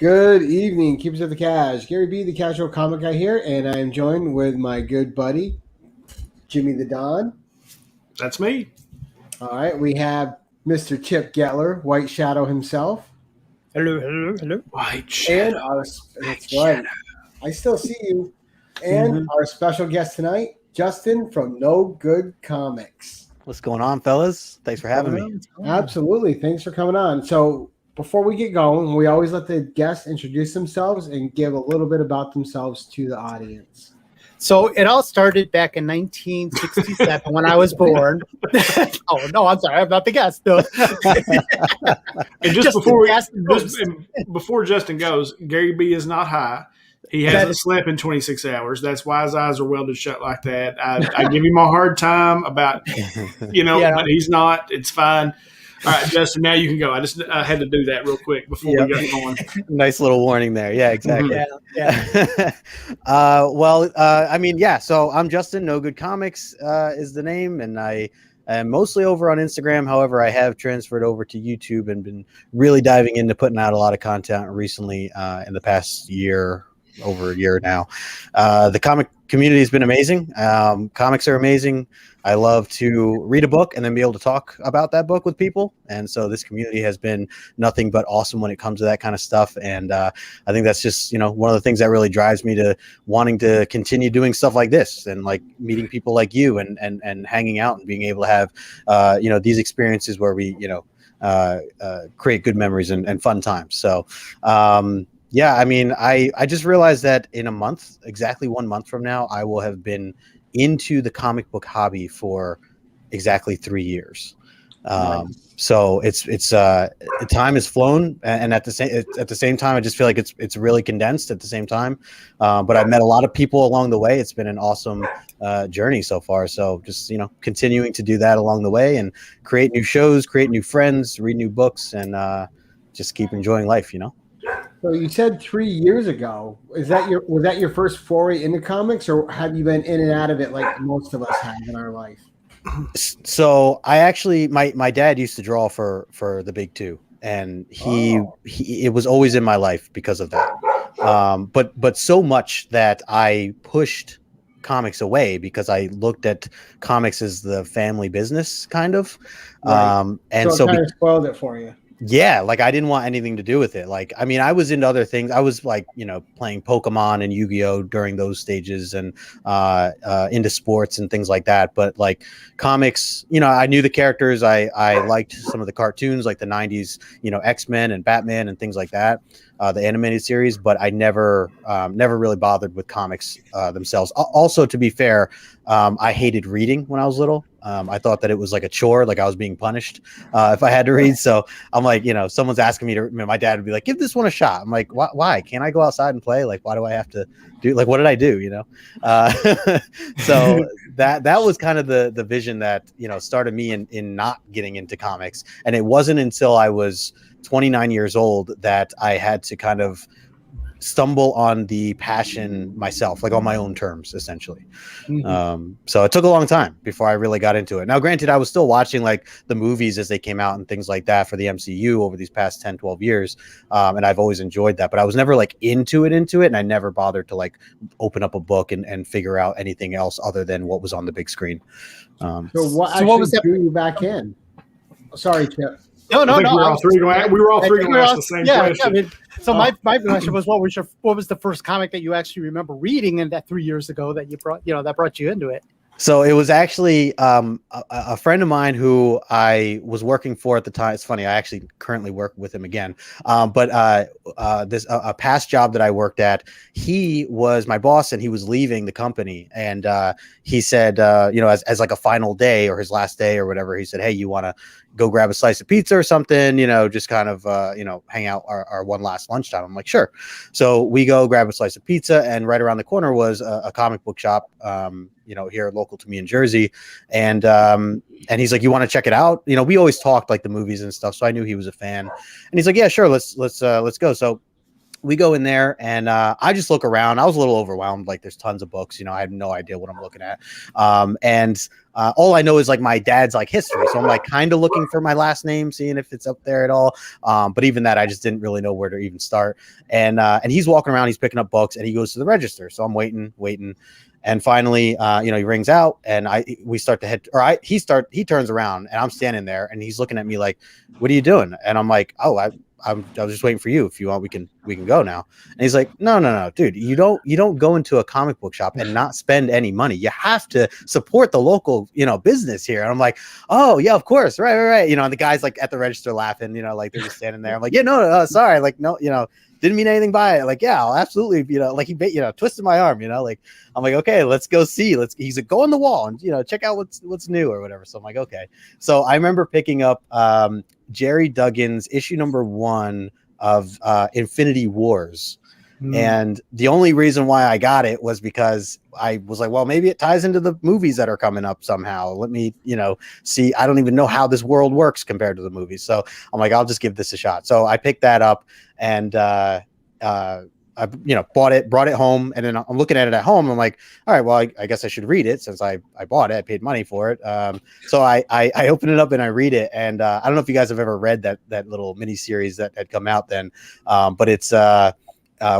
Good evening, keepers of the cash. Gary B, the casual comic guy here, and I am joined with my good buddy, Jimmy the Don. That's me. All right, we have Mr. Chip Gettler, White Shadow himself. Hello. White Shadow. That's right. I still see you. And our special guest tonight, Justin from KnowGood Comics. What's going on, fellas? Thanks for having me. Absolutely. Thanks for coming on. So before we get going, we always let the guests introduce themselves and give a little bit about themselves to the audience. So it all started back in 1967 when I was born. Oh, no, I'm sorry. I'm not the guest. No. And before Justin goes, Gary B is not high. He hasn't slept in 26 hours. That's why his eyes are welded shut like that. I give him a hard time about, but he's not. It's fine. All right, Justin, now you can go. I just had to do that real quick before we got going. Nice little warning there. Yeah, exactly. So I'm Justin. KnowGood Comics is the name, and I am mostly over on Instagram. However, I have transferred over to YouTube and been really diving into putting out a lot of content recently in the past year. Over a year now. The comic community has been amazing. Comics are amazing. I love to read a book and then be able to talk about that book with people. And so this community has been nothing but awesome when it comes to that kind of stuff. And I think that's just, one of the things that really drives me to wanting to continue doing stuff like this and like meeting people like you and hanging out and being able to have, these experiences where we, create good memories and fun times. So, I just realized that in exactly 1 month from now, I will have been into the comic book hobby for exactly 3 years. So it's time has flown, and at the same time, I just feel like it's really condensed at the same time. But I've met a lot of people along the way. It's been an awesome journey so far. So just continuing to do that along the way and create new shows, create new friends, read new books, and just keep enjoying life. So you said 3 years ago. Was that your first foray into comics, or have you been in and out of it like most of us have in our life? So I actually, my dad used to draw for the Big Two, and he it was always in my life because of that. But so much that I pushed comics away because I looked at comics as the family business kind of. Right. And so it kind of spoiled it for you. Yeah, like I didn't want anything to do with it. Like, I mean, I was into other things. I was like, playing Pokemon and Yu-Gi-Oh during those stages and into sports and things like that. But like comics, I knew the characters. I liked some of the cartoons like the 90s, X-Men and Batman and things like that, the animated series. But I never really bothered with comics themselves. Also, to be fair, I hated reading when I was little. I thought that it was like a chore, like I was being punished if I had to read. So I'm like, someone's asking me to, my dad would be like, give this one a shot. I'm like, why? Can't I go outside and play? Like, why do I have to do, like, what did I do? So that was kind of the vision that, started me in not getting into comics. And it wasn't until I was 29 years old that I had to kind of stumble on the passion myself, like on my own terms, essentially. So it took a long time before I really got into it. Now, granted, I was still watching like the movies as they came out and things like that for the MCU over these past 10, 12 years. And I've always enjoyed that, but I was never like into it. And I never bothered to like open up a book and figure out anything else other than what was on the big screen. So what was that drew you back in? Sorry, Chip. No. We were all three going to ask the same question. So my question was, what was the first comic that you actually remember reading in that 3 years ago that that brought you into it? So it was actually a friend of mine who I was working for at the time. It's funny, I actually currently work with him again. But a past job that I worked at, he was my boss and he was leaving the company. And he said, as like a final day or his last day or whatever, he said, hey, you want to go grab a slice of pizza or something, just kind of, hang out our one last lunchtime. I'm like, sure. So we go grab a slice of pizza, and right around the corner was a comic book shop, here local to me in Jersey. And he's like, you want to check it out? We always talked like the movies and stuff. So I knew he was a fan, and he's like, yeah, sure. Let's go. So we go in there and I just look around. I was a little overwhelmed. Like there's tons of books, I have no idea what I'm looking at. And all I know is like my dad's like history. So I'm like kind of looking for my last name, seeing if it's up there at all. But even that, I just didn't really know where to even start. And he's walking around, he's picking up books and he goes to the register. So I'm waiting. And finally, he rings out and we start to head, he turns around and I'm standing there and he's looking at me like, what are you doing? And I'm like, oh, I was just waiting for you. If you want, we can go now. And he's like, no, dude, you don't go into a comic book shop and not spend any money. You have to support the local, business here. And I'm like, oh yeah, of course. Right. And the guy's like at the register laughing, like they're just standing there. I'm like, yeah, no, sorry. Like, no, didn't mean anything by it. Like, yeah, I'll absolutely, like he, twisted my arm, like, I'm like, okay, let's go see. He's like, go on the wall and, check out what's new or whatever. So I'm like, okay. So I remember picking up Jerry Duggan's issue number 1 of Infinity Wars. And the only reason why I got it was because I was like, well, maybe it ties into the movies that are coming up somehow. Let me, see. I don't even know how this world works compared to the movies. So I'm like, I'll just give this a shot. So I picked that up and I bought it home, and then I'm looking at it at home. I'm like, all right, well, I guess I should read it since I bought it. I paid money for it. So I open it up and I read it. And I don't know if you guys have ever read that little mini series that had come out then, but it's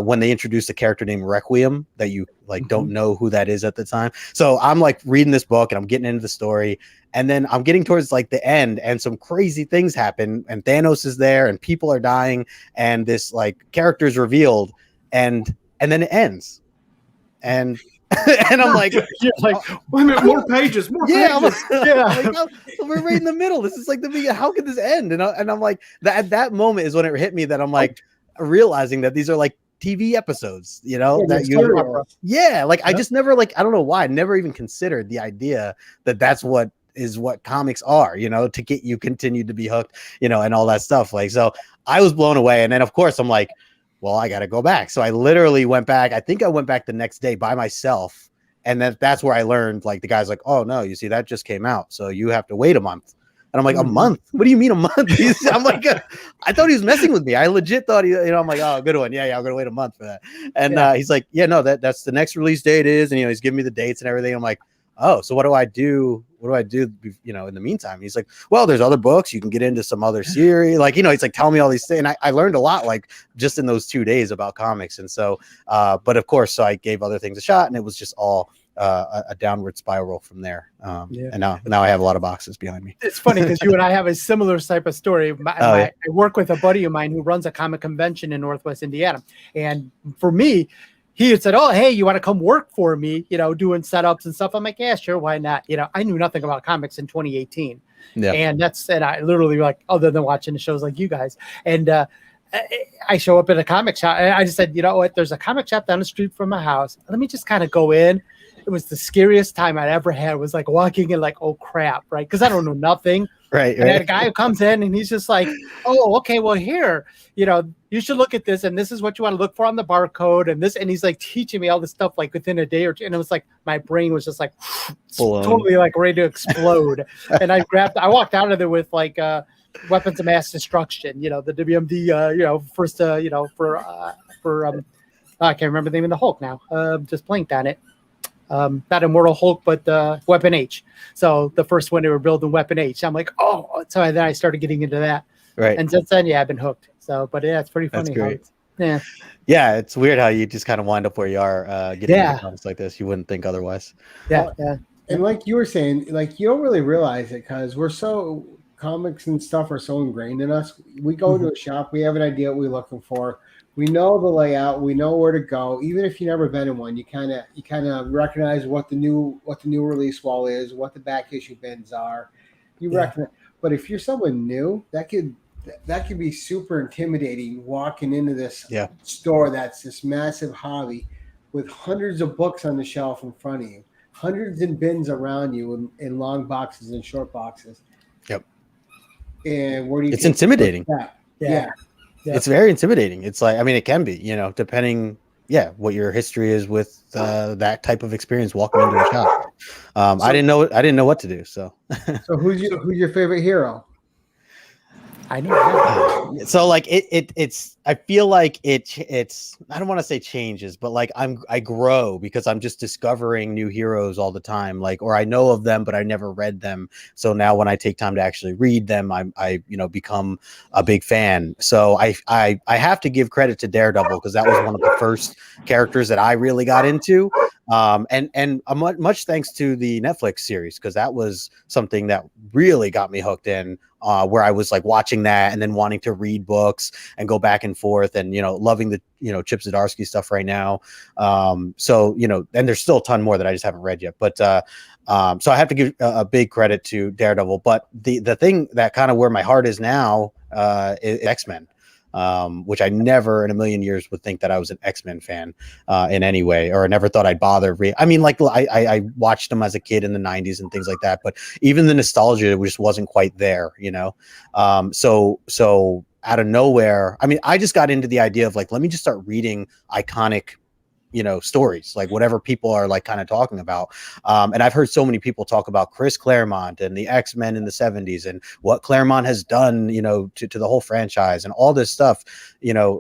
when they introduced a character named Requiem that you like don't know who that is at the time. So I'm like reading this book and I'm getting into the story, and then I'm getting towards like the end and some crazy things happen and Thanos is there and people are dying and this like character is revealed and then it ends. And I'm like, you're like, wait a minute, more pages. We're right in the middle. This is like the beginning. How could this end? And I'm like, at that moment is when it hit me that I'm like realizing that these are like TV episodes, I just never I don't know why I never even considered the idea that that's what comics are, to get you continued to be hooked, and all that stuff. Like, so I was blown away. And then of course I'm like, well, I got to go back. So I literally went back. I think I went back the next day by myself. And that's where I learned, like, the guy's like, oh no, you see, that just came out. So you have to wait a month. And I'm like, a month? What do you mean a month? I'm like, I thought he was messing with me. I legit thought I'm like, oh, good one. Yeah, I'm going to wait a month for that. And he's like, yeah, no, that's the next release date is. And, he's giving me the dates and everything. I'm like, oh, so what do I do? In the meantime? He's like, well, there's other books. You can get into some other series. Like, he's like, tell me all these things. And I learned a lot, like, just in those 2 days about comics. And so, but of course, so I gave other things a shot and it was just all a downward spiral from there. And now I have a lot of boxes behind me. It's funny because you and I have a similar type of story. I work with a buddy of mine who runs a comic convention in Northwest Indiana. And for me, he had said, oh, hey, you want to come work for me, doing setups and stuff. I'm like, yeah, sure. Why not? I knew nothing about comics in 2018. Yeah. And I literally like, other than watching the shows like you guys. And I show up at a comic shop. And I just said, you know what? There's a comic shop down the street from my house. Let me just kind of go in. It was the scariest time I'd ever had. It was like walking in like, oh crap, right? Because I don't know nothing. Right. And a guy who comes in and he's just like, oh, okay, well here, you should look at this and this is what you want to look for on the barcode and this. And he's like teaching me all this stuff like within a day or two. And it was like my brain was just like totally like ready to explode. And I walked out of there with like weapons of mass destruction, the WMD, first, I can't remember the name of the Hulk now. Just blanked on it. Not Immortal Hulk, but Weapon H. So the first one they were building Weapon H. I'm like, oh, so then I started getting into that. Right. And since then, I've been hooked. So, but yeah, it's pretty funny. That's great. Yeah, it's weird how you just kind of wind up where you are getting into comics like this. You wouldn't think otherwise. Yeah. And like you were saying, like you don't really realize it because comics and stuff are so ingrained in us. We go to a shop, we have an idea what we're looking for. We know the layout. We know where to go. Even if you've never been in one, you kind of recognize what the new release wall is, what the back issue bins are. Recognize. But if you're someone new, that could be super intimidating. Walking into this store that's this massive hobby with hundreds of books on the shelf in front of you, hundreds in bins around you in long boxes and short boxes. Yep. And where do you? It's intimidating. Yeah. It's very intimidating. It's like, I mean, it can be, depending, what your history is with that type of experience walking into a shop. I didn't know what to do. So, so who's your favorite hero? I know. So like it's I feel like it's I don't want to say changes, but like I grow because I'm just discovering new heroes all the time, like, or I know of them but I never read them. So now when I take time to actually read them, I become a big fan. So I have to give credit to Daredevil because that was one of the first characters that I really got into. And much thanks to the Netflix series, because that was something that really got me hooked in, where I was like watching that and then wanting to read books and go back and forth, and loving the Chip Zdarsky stuff right now. So and there's still a ton more that I just haven't read yet, but so I have to give a big credit to Daredevil. But the thing that kind of where my heart is now is X-Men. Which I never in a million years would think that I was an X-Men fan in any way, or I never thought I'd bother. I mean, like I watched them as a kid in the 90s and things like that, but even the nostalgia just wasn't quite there, So out of nowhere, I mean, I just got into the idea of like, let me just start reading iconic stories, like whatever people are like kind of talking about. And I've heard so many people talk about Chris Claremont and the X-Men in the 70s and what Claremont has done, to the whole franchise and all this stuff,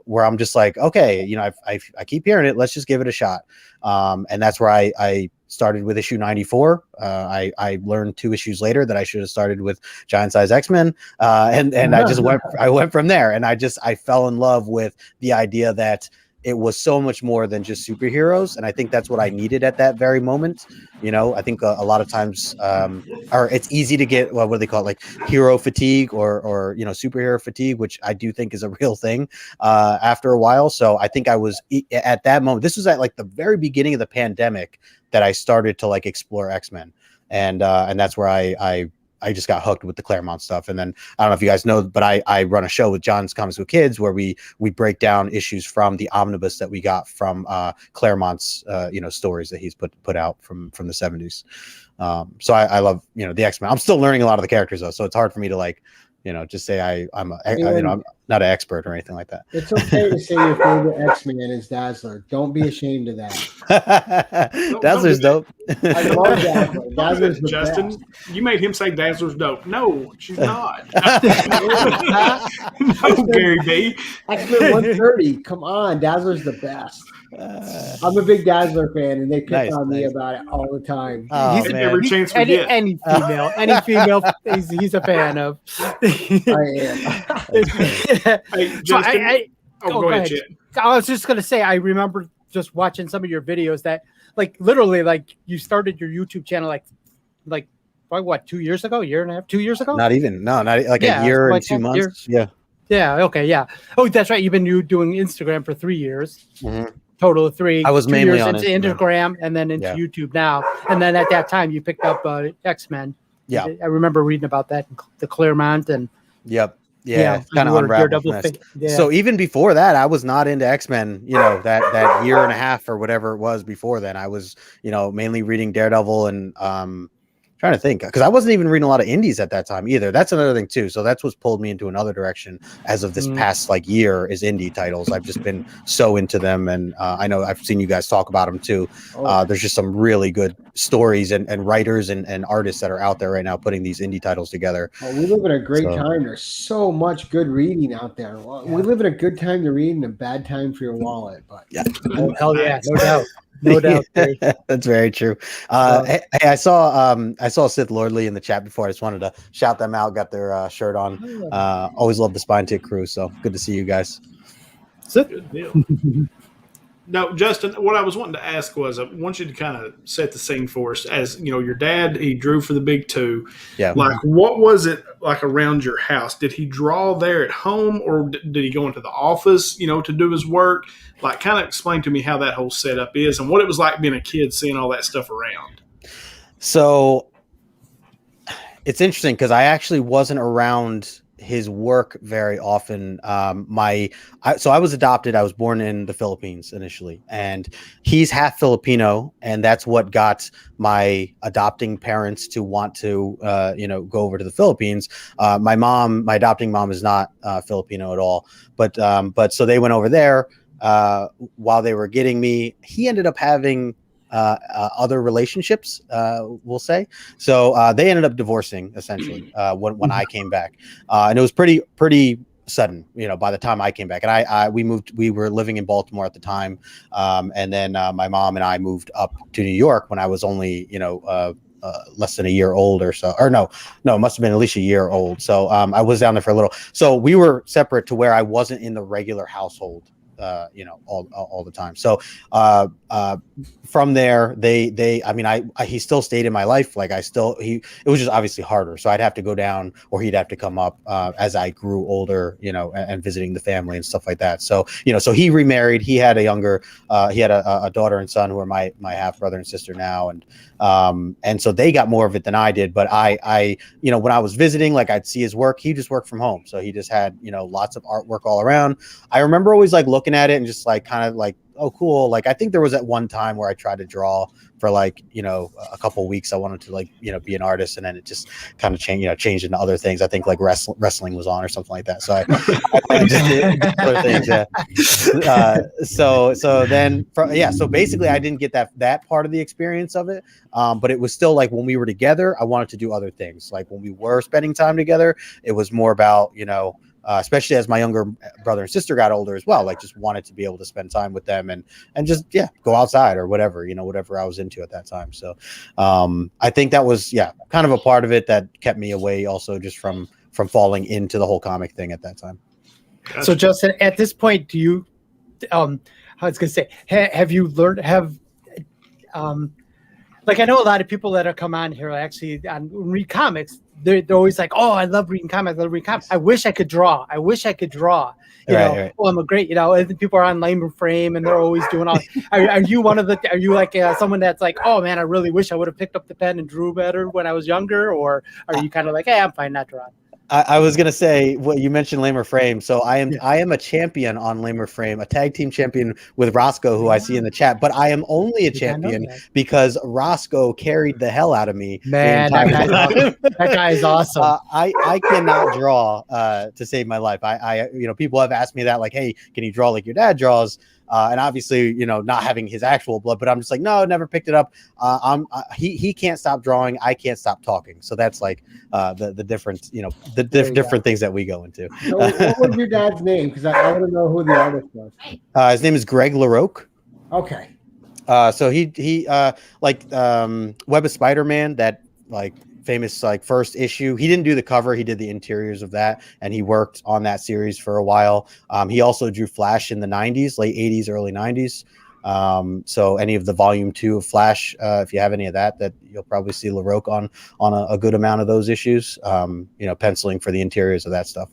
where I'm just like, okay, I keep hearing it. Let's just give it a shot. And that's where I started with issue 94. I learned 2 issues later that I should have started with Giant Size X-Men. And I went from there, and I fell in love with the idea that it was so much more than just superheroes. And I think that's what I needed at that very moment. I think a lot of times, or it's easy to get, what do they call it? Like hero fatigue or superhero fatigue, which I do think is a real thing after a while. So I think I was at that moment, this was at like the very beginning of the pandemic that I started to like explore X-Men. And that's where I just got hooked with the Claremont stuff. And then I don't know if you guys know, but I run a show with John's Comics with Kids where we break down issues from the omnibus that we got from Claremont's stories that he's put out from the 70s. So I love the X-Men. I'm still learning a lot of the characters though, so it's hard for me to like just say I'm not an expert or anything like that. It's okay to say your favorite X-Men is Dazzler. Don't be ashamed of that. Dazzler's dope. I love Dazzler. Dazzler's the Justin, best. you made him say Dazzler's dope. No, she's not. No, Gary B. X-Men 130. Come on, Dazzler's the best. I'm a big Dazzler fan, and they pick on me about it all the time. Oh, every chance we get. Any female, he's a fan of. I am. Hey, Justin, go ahead, Chip. I was just gonna say, I remember just watching some of your videos that, like, literally, like, you started your YouTube channel like what, 2 years ago, year and a half, 2 years ago? Not even, no, not like a year and 2 months. Yeah. Okay. Yeah. Oh, that's right. You've been doing Instagram for 3 years. Mm-hmm. Total of 3. I was mainly years on into Instagram and then into YouTube now. And then at that time, you picked up X-Men. Yeah. I remember reading about that, the Claremont and. Yep. Yeah, kind of unraveled. So even before that, I was not into X-Men, that year and a half or whatever it was before then. I was, mainly reading Daredevil and trying to think, because I wasn't even reading a lot of indies at that time either. That's another thing too. So that's what's pulled me into another direction as of this past like year is indie titles. I've just been so into them, and I know I've seen you guys talk about them too. There's just some really good stories and writers and artists that are out there right now putting these indie titles together. We live in a great time. There's so much good reading out there. We live in a good time to read and a bad time for your wallet. But hell yeah, no doubt. No doubt. That's very true. Hey, I saw Sith Lordly in the chat before. I just wanted to shout them out. Got their shirt on. Always love the Spine Tick crew. So good to see you guys. Good deal. No, Justin, what I was wanting to ask was, I want you to kind of set the scene for us. As your dad, he drew for the big 2. Yeah. Like, what was it like around your house? Did he draw there at home, or did he go into the office, to do his work? Like, kind of explain to me how that whole setup is and what it was like being a kid, seeing all that stuff around. So it's interesting because I actually wasn't around his work very often. So I was adopted. I was born in the Philippines initially, and he's half Filipino, and that's what got my adopting parents to want to go over to the Philippines. My adopting mom is not Filipino at all, but so they went over there while they were getting me. He ended up having other relationships, we'll say. So they ended up divorcing essentially when I came back, and it was pretty sudden, by the time I came back. And we were living in Baltimore at the time, and then my mom and I moved up to New York when I was only less than a year old or so, or no, it must have been at least a year old. So I was down there for a little. So we were separate to where I wasn't in the regular household, all the time. So from there, he still stayed in my life. Like it was just obviously harder. So I'd have to go down, or he'd have to come up as I grew older, and visiting the family and stuff like that. So, so he remarried. He had he had a daughter and son who are my half brother and sister now. And so they got more of it than I did. But I when I was visiting, like I'd see his work, he just worked from home. So he just had, lots of artwork all around. I remember always like looking at it and just like kind of like, oh, cool. Like I think there was at one time where I tried to draw for like, a couple of weeks. I wanted to like, be an artist, and then it just kind of changed into other things. I think like wrestling was on or something like that. So I just did other things. Yeah. So then so basically I didn't get that part of the experience of it. But it was still like when we were together, I wanted to do other things. Like when we were spending time together, it was more about, especially as my younger brother and sister got older as well, like just wanted to be able to spend time with them and just, go outside or whatever, whatever I was into at that time. So I think that was, kind of a part of it that kept me away also just from falling into the whole comic thing at that time. So Justin, at this point, do you, I was going to say, have you learned, like I know a lot of people that have come on here actually read comics. They're always like, oh, I love reading comics. I wish I could draw. Right. Well, I'm a great, and people are on Lame Frame and they're always doing all. Are you are you like someone that's like, oh man, I really wish I would have picked up the pen and drew better when I was younger? Or are you kind of like, hey, I'm fine not drawing? I was gonna say what you mentioned, Lamer Frame. So I am a champion on Lamer Frame, a tag team champion with Roscoe, who I see in the chat. But I am only a champion because Roscoe carried the hell out of me. Man, that guy is awesome. I cannot draw to save my life. I people have asked me that, like, hey, can you draw like your dad draws? And obviously, not having his actual blood, but I'm just like, no, never picked it up. He can't stop drawing. I can't stop talking. So that's like the difference, different things that we go into. So what was your dad's name? Because I want to know who the artist was. His name is Greg LaRoque. Okay. So he Web of Spider-Man, that like famous like first issue. He didn't do the cover, he did the interiors of that, and he worked on that series for a while. He also drew Flash in the 90s, late 80s, early 90s. So any of the volume 2 of Flash, if you have any of that you'll probably see LaRoque on a good amount of those issues, penciling for the interiors of that stuff.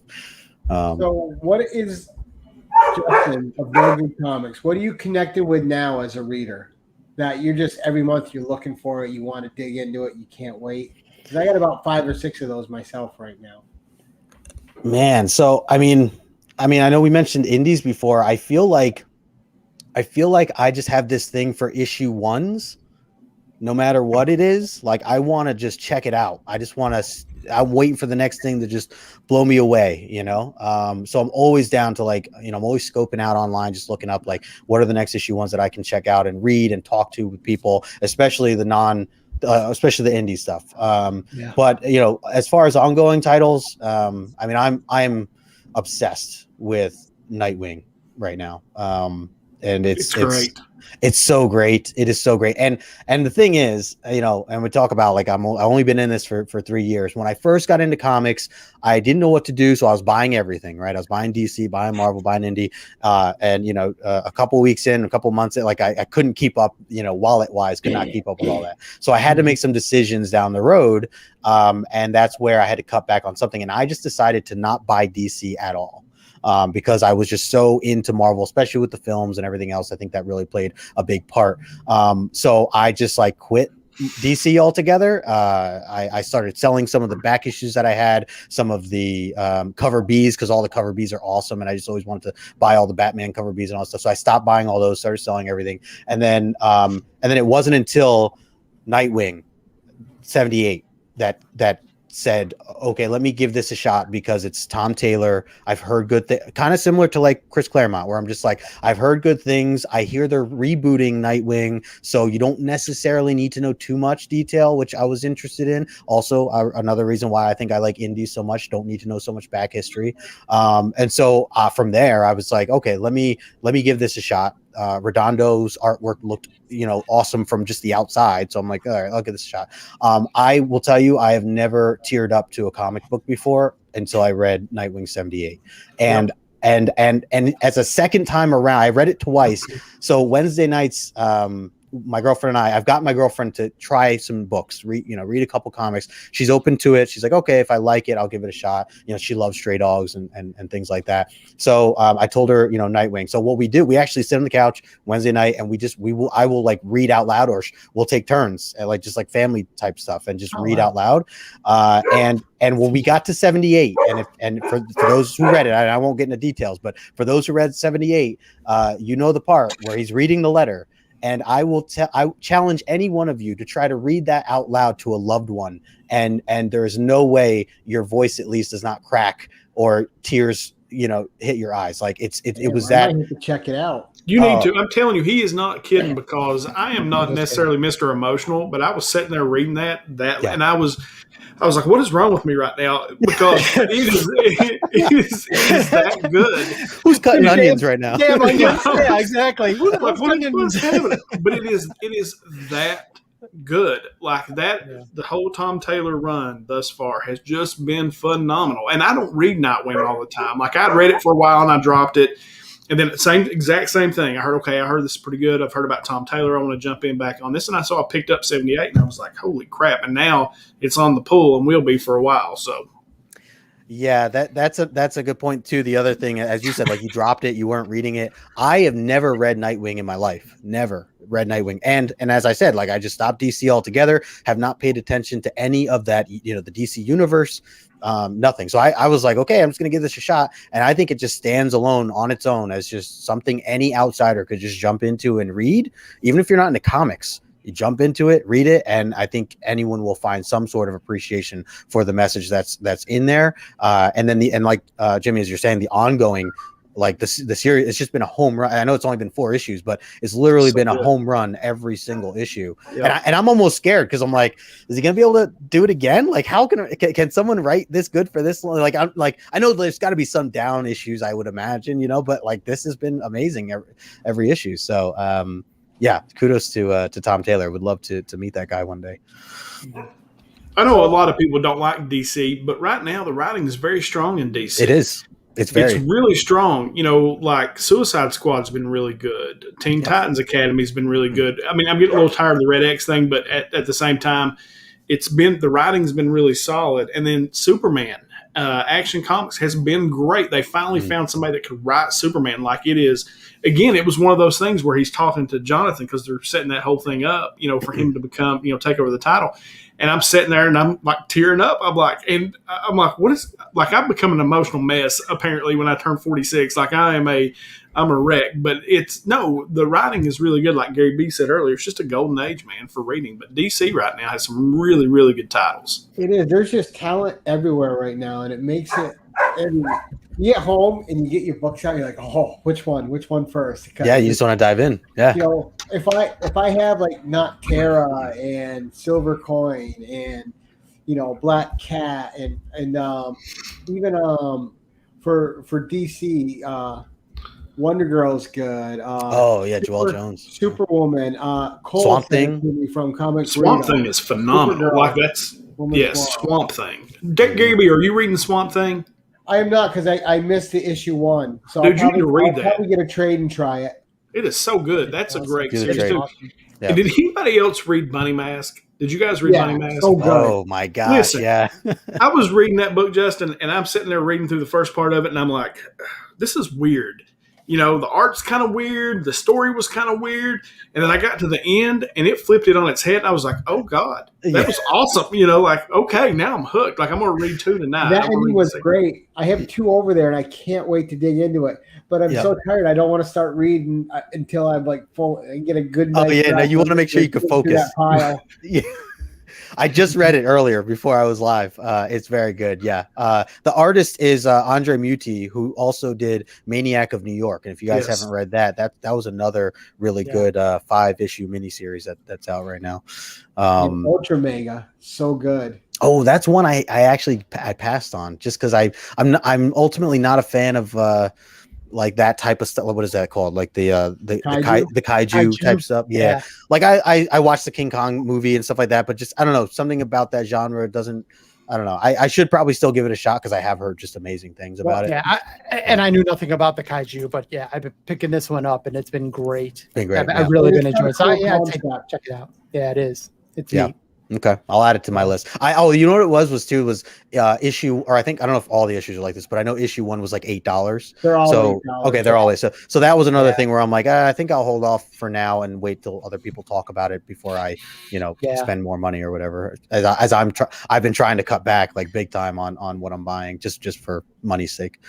So what is Justin of KnowGood Comics? What are you connected with now as a reader that you're just every month you're looking for it, you want to dig into it, you can't wait? Because I got about 5 or 6 of those myself right now. Man, so I mean, I know we mentioned indies before. I feel like I just have this thing for issue 1s, no matter what it is. Like I want to just check it out. I'm waiting for the next thing to just blow me away, So I'm always down to like, I'm always scoping out online, just looking up like what are the next issue 1s that I can check out and read and talk to with people, especially especially the indie stuff. But as far as ongoing titles, I'm obsessed with Nightwing right now. And it's great. It's so great. It is so great. And the thing is, and we talk about like I've only been in this for 3 years. When I first got into comics, I didn't know what to do, so I was buying everything. Right, I was buying DC, buying Marvel, buying indie, and a couple weeks in, a couple months in, like I couldn't keep up. Wallet wise, could not keep up with all that. So I had to make some decisions down the road, and that's where I had to cut back on something. And I just decided to not buy DC at all. Because I was just so into Marvel, especially with the films and everything else. I think that really played a big part. So I just like quit DC altogether. I started selling some of the back issues that I had, some of the cover Bs, because all the cover Bs are awesome, and I just always wanted to buy all the Batman cover Bs and all that stuff. So I stopped buying all those, started selling everything, and then it wasn't until Nightwing 78 that said, okay, let me give this a shot because it's Tom Taylor. I've heard good things, kind of similar to like Chris Claremont, where I'm just like, I've heard good things. I hear they're rebooting Nightwing, so you don't necessarily need to know too much detail, which I was interested in. Also, another reason why I think I like indies so much, don't need to know so much back history. And so from there, I was like, okay, let me give this a shot. Redondo's artwork looked, awesome from just the outside. So I'm like, all right, I'll give this a shot. I will tell you, I have never teared up to a comic book before until I read Nightwing 78. And as a second time around, I read it twice. So Wednesday nights, my girlfriend and I've got my girlfriend to try some books, read a couple comics. She's open to it. She's like, okay, if I like it, I'll give it a shot. She loves Stray Dogs and things like that. So I told her, Nightwing. So what we do, we actually sit on the couch Wednesday night and I will like read out loud, or we'll take turns at like just like family type stuff and just read out loud. And when we got to 78, and for those who read it, I won't get into details, but for those who read 78, the part where he's reading the letter. And I challenge any one of you to try to read that out loud to a loved one. And there is no way your voice at least does not crack or tears, hit your eyes. Like it was that. I need to check it out. You need to. I'm telling you, he is not kidding, because I am not necessarily Mr. Emotional, but I was sitting there reading that, and I was like, what is wrong with me right now? Because it is that good. Who's cutting onions right now? Damn onions. Yeah, exactly. Like, what's happening? But it is that good. Like that, the whole Tom Taylor run thus far has just been phenomenal. And I don't read Nightwing all the time. Like I read it for a while and I dropped it. And then exact same thing. I heard this is pretty good. I've heard about Tom Taylor. I want to jump in back on this. And I picked up 78 and I was like, holy crap. And now it's on the pull and will be for a while. So yeah, that's a good point too. The other thing, as you said, like you dropped it, you weren't reading it. I have never read Nightwing in my life. Never read Nightwing. And as I said, like I just stopped DC altogether, have not paid attention to any of that, the DC universe. Nothing. So I was like, okay, I'm just going to give this a shot. And I think it just stands alone on its own as just something any outsider could just jump into and read. Even if you're not into comics, you jump into it, read it. And I think anyone will find some sort of appreciation for the message that's in there. And then like Jimmy, as you're saying, the ongoing, like the series, it's just been a home run. I know it's only been 4 issues, but it's literally been a home run every single issue. Yep. And I'm almost scared because I'm like, is he gonna be able to do it again? Like, how can someone write this good for this long? Like, I know there's got to be some down issues, I would imagine, but like this has been amazing every issue. So yeah, kudos to Tom Taylor. Would love to meet that guy one day. I know a lot of people don't like DC, but right now the writing is very strong in DC. It is. It's really strong. Like Suicide Squad's been really good. Teen Titans Academy's been really good. I mean, I'm getting a little tired of the Red X thing, but at the same time, the writing's been really solid. And then Superman, Action Comics has been great. They finally found somebody that could write Superman like it is. Again, it was one of those things where he's talking to Jonathan because they're setting that whole thing up, for him to become, take over the title. And I'm sitting there and I'm like tearing up. I'm like, what is, like, I've become an emotional mess apparently when I turn 46. Like I'm a wreck, but the writing is really good. Like Gary B said earlier, it's just a golden age, man, for reading. But DC right now has some really, really good titles. It is. There's just talent everywhere right now, and it makes it. You get home and you get your books out. You're like, oh, which one first? Yeah, you just want to dive in. Yeah. If I have like Not Terra and Silver Coin and Black Cat and even for DC, Wonder Girl's good. Joelle Jones, Superwoman, Swamp Thing from Comics. Swamp Thing is phenomenal. Like that's Swamp Thing. Gary B, are you reading Swamp Thing? I am not, because I missed the issue 1. So Dude, you need to read that. I'll probably get a trade and try it. It is so good. That's a great series too. Yeah. Did anybody else read Money Mask? Did you guys read Money Mask? So good. Oh my gosh! Listen, yeah. I was reading that book, Justin, and I'm sitting there reading through the first part of it, and I'm like, this is weird. The art's kind of weird. The story was kind of weird. And then I got to the end and it flipped it on its head. And I was like, oh God, that was awesome. Like, okay, now I'm hooked. Like I'm going to read 2 tonight. That ending was great. I have 2 over there and I can't wait to dig into it. But I'm so tired. I don't want to start reading until I'm like full and get a good night. Oh yeah. No, you want to make sure you can focus. That pile. Yeah. I just read it earlier before I was live. It's very good. Yeah. The artist is Andre Muti, who also did Maniac of New York. And if you guys haven't read that was another really good 5-issue miniseries that's out right now. Ultra Mega, so good. Oh, that's one I actually passed on just because I'm ultimately not a fan of like that type of stuff. What is that called? Like the kaiju type stuff. Yeah. Like I watched the King Kong movie and stuff like that, but just I don't know, something about that genre doesn't. I don't know. I should probably still give it a shot because I have heard just amazing things about it. Yeah, I knew nothing about the kaiju, but yeah, I've been picking this one up and it's been great. I've really been enjoying it. So yeah, check it out. Yeah, it is. It's neat. Okay, I'll add it to my list. You know what it was issue, or I think I don't know if all the issues are like this, but I know issue 1 was like $8. They're all $8. Okay, they're always so that was another thing where I'm like, I think I'll hold off for now and wait till other people talk about it before I, spend more money or whatever. I've been trying to cut back like big time on what I'm buying just for money's sake.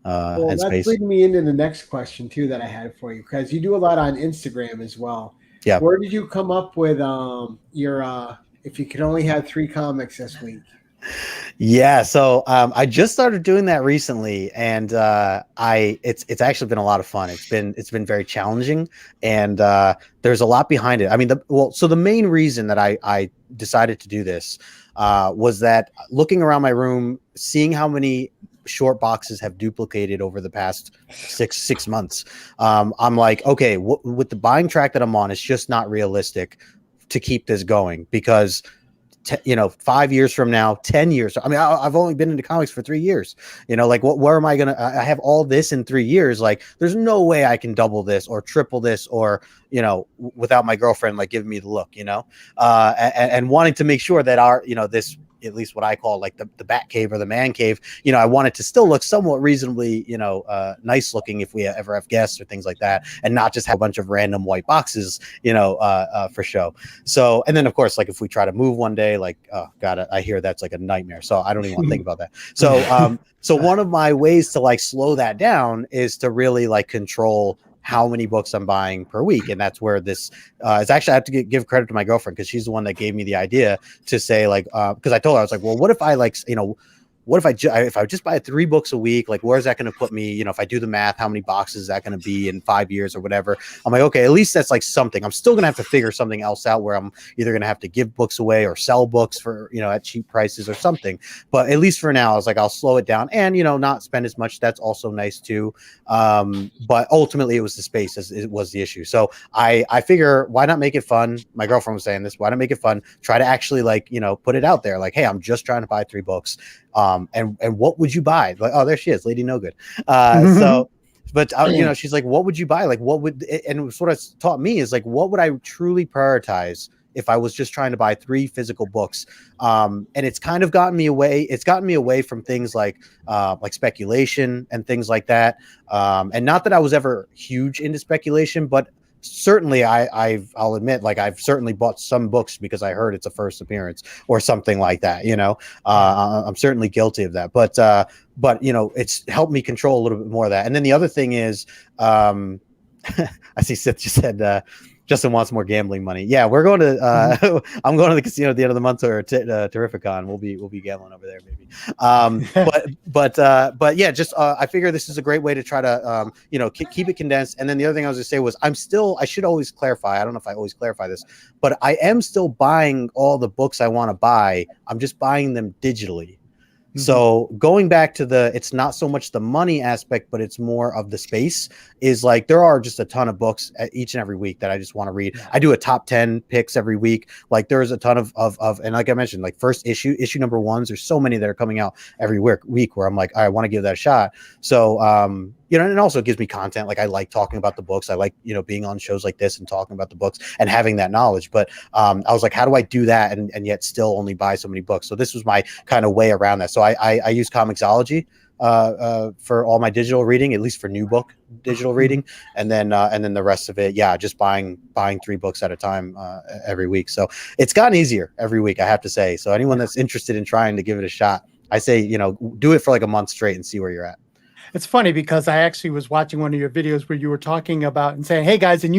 Well, that's leading me into the next question too that I had for you, because you do a lot on Instagram as well. Yeah. Where did you come up with your if you could only have 3 comics this week? Yeah, so I just started doing that recently, and it's actually been a lot of fun. It's been very challenging, and there's a lot behind it. I mean, so the main reason that I decided to do this was that looking around my room, seeing how many short boxes have duplicated over the past six months, I'm like, okay, with the buying track that I'm on, it's just not realistic to keep this going because 5 years from now, 10 years. I mean, I've only been into comics for 3 years, like where am I going to, I have all this in 3 years. Like there's no way I can double this or triple this or, without my girlfriend, like giving me the look, and wanting to make sure that this, at least what I call like the bat cave or the man cave, I want it to still look somewhat reasonably, nice looking if we ever have guests or things like that, and not just have a bunch of random white boxes, for show. So, and then of course, like if we try to move one day, like, oh God, I hear that's like a nightmare. So I don't even want to think about that. So, so one of my ways to like slow that down is to really like control how many books I'm buying per week. And that's where this is actually, I have to give credit to my girlfriend because she's the one that gave me the idea to say like, because I told her, I was like, well, what if I like, what if I just buy 3 books a week? Like, where's that going to put me? If I do the math, how many boxes is that going to be in 5 years or whatever? I'm like, okay, at least that's like something. I'm still going to have to figure something else out where I'm either going to have to give books away or sell books for, at cheap prices or something. But at least for now, I was like, I'll slow it down and, not spend as much. That's also nice too. But ultimately it was the space as it was the issue. So I figure why not make it fun? My girlfriend was saying this, why not make it fun? Try to actually like, put it out there. Like, hey, I'm just trying to buy 3 books. And what would you buy? Like, oh, there she is, Lady No Good. So, but she's like, what would you buy? Like, what would, and what it's taught me is like, what would I truly prioritize if I was just trying to buy 3 physical books? And it's kind of gotten me away. It's gotten me away from things like speculation and things like that. And not that I was ever huge into speculation, but certainly I'll admit, like I've certainly bought some books because I heard it's a first appearance or something like that, I'm certainly guilty of that, but it's helped me control a little bit more of that. And then the other thing is, I see Sith just said, Justin wants more gambling money. Yeah, we're going to. I'm going to the casino at the end of the month or Terrificon. We'll be gambling over there, maybe. But yeah, just I figure this is a great way to try to keep it condensed. And then the other thing I was going to say was I should always clarify. I don't know if I always clarify this, but I am still buying all the books I want to buy. I'm just buying them digitally. So going back to it's not so much the money aspect, but it's more of the space is like, there are just a ton of books each and every week that I just want to read. Yeah. I do a top 10 picks every week. Like there's a ton of, and like I mentioned, like first issue number 1s, there's so many that are coming out every week where I'm like, I want to give that a shot. So, and it also gives me content. Like I like talking about the books. I like, being on shows like this and talking about the books and having that knowledge. But I was like, how do I do that and yet still only buy so many books? So this was my kind of way around that. So I use Comixology for all my digital reading, at least for new book digital reading, and then the rest of it, just buying 3 books at a time every week. So it's gotten easier every week, I have to say. So anyone that's interested in trying to give it a shot, I say, do it for like a month straight and see where you're at. It's funny because I actually was watching one of your videos where you were talking about and saying, hey guys, and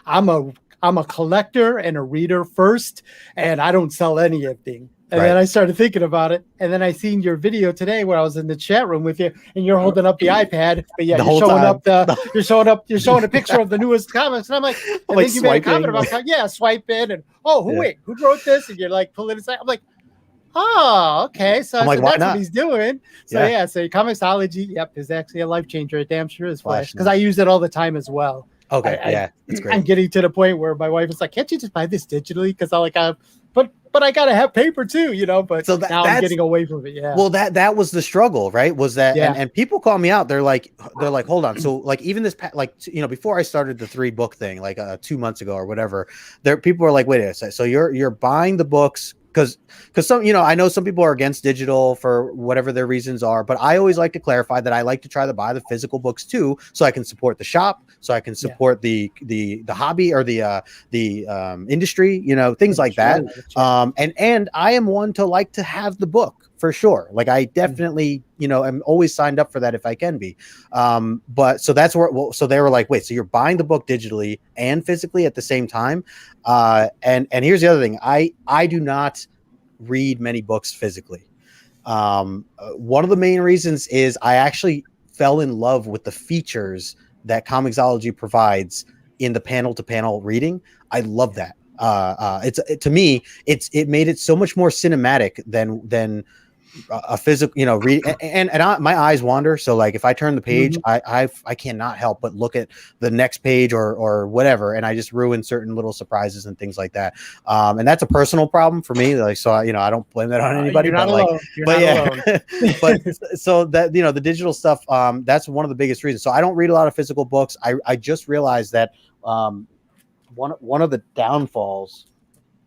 I'm a I'm a collector and a reader first, and I don't sell anything. And Right. then I started thinking about it. And then I seen your video today where I was in the chat room with you, and you're holding up the iPad, but yeah, The you're whole showing time. up you're showing a picture of the newest comics. And I'm like, I like think you made a comment swiping, about, yeah, swipe in, and who wrote this? And you're like pulling it aside. I'm like, oh, okay. So, I'm like, so why that's not? what he's doing. So Yeah. so Comicsology, yep, is actually a life changer. It damn sure is, Flash, because I use it all the time as well. Okay, it's great. I'm getting to the point where my wife is like, "Can't you just buy this digitally?" Because but I gotta have paper too, But So now I'm getting away from it. Yeah. Well, that was the struggle, right? Was that and people call me out. They're like, hold on. So like even this before I started the 3-book thing, like 2 months ago or whatever, people were like, wait a second. So you're buying the books because some, I know some people are against digital for whatever their reasons are, but I always like to clarify that I like to try to buy the physical books too, so I can support the shop, so I can support the hobby or the industry, things like that. And I am one to like to have the book for sure. Like I definitely, I'm always signed up for that if I can be. But so that's where, so they were like, wait, so you're buying the book digitally and physically at the same time. And here's the other thing. I do not read many books physically. One of the main reasons is I actually fell in love with the features that Comicsology provides in the panel to panel reading. I love that. To me, it made it so much more cinematic than a physical, read, and my eyes wander. So like if I turn the page, I cannot help but look at the next page or whatever, and I just ruin certain little surprises and things like that. And that's a personal problem for me. Like, so I don't blame that on anybody. You're not alone. But so that the digital stuff, that's one of the biggest reasons. So I don't read a lot of physical books. I just realized that one of the downfalls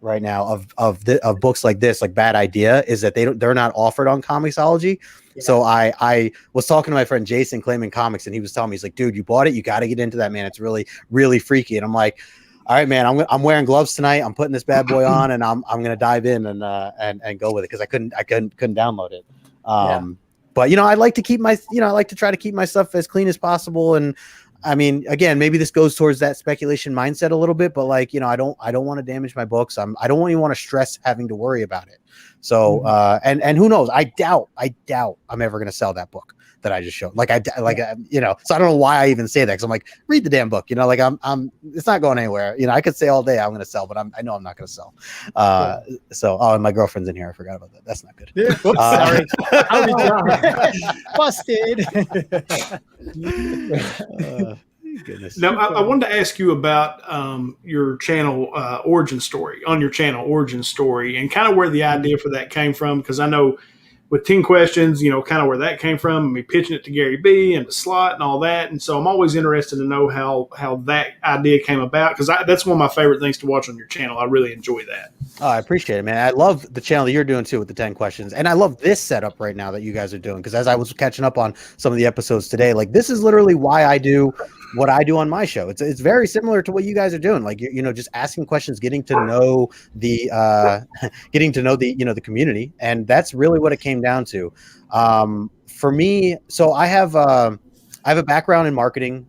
right now of books like this, like Bad Idea, is that they're not offered on Comicsology. Yeah. So I was talking to my friend Jason Claiming Comics, and he was telling me, he's like, dude, you bought it, you got to get into that, man. It's really, really freaky. And I'm like, all right, man, I'm wearing gloves tonight. I'm putting this bad boy on, and I'm gonna dive in and go with it, because I couldn't download it. But I like to keep I like to try to keep my stuff as clean as possible. And I mean, again, maybe this goes towards that speculation mindset a little bit, but like, I don't want to damage my books. I don't even want to stress having to worry about it. So, and who knows? I doubt I'm ever going to sell that book that I just showed. So I don't know why I even say that. 'Cause I'm like, read the damn book, it's not going anywhere. I could say all day I'm going to sell, but I know I'm not going to sell. So, and my girlfriend's in here. I forgot about that. That's not good. Yeah. Sorry. Busted. Goodness. Now, I wanted to ask you about your channel origin story, and kind of where the idea for that came from, because I know with 10 questions, kind of where that came from, me pitching it to Gary B and the slot and all that. And so I'm always interested to know how that idea came about, because that's one of my favorite things to watch on your channel. I really enjoy that. Oh, I appreciate it, man. I love the channel that you're doing too with the 10 questions. And I love this setup right now that you guys are doing, because as I was catching up on some of the episodes today, like this is literally why I do what I do on my show. It's very similar to what you guys are doing. Like, just asking questions, getting to know the the community. And that's really what it came down to. For me, so I have a background in marketing,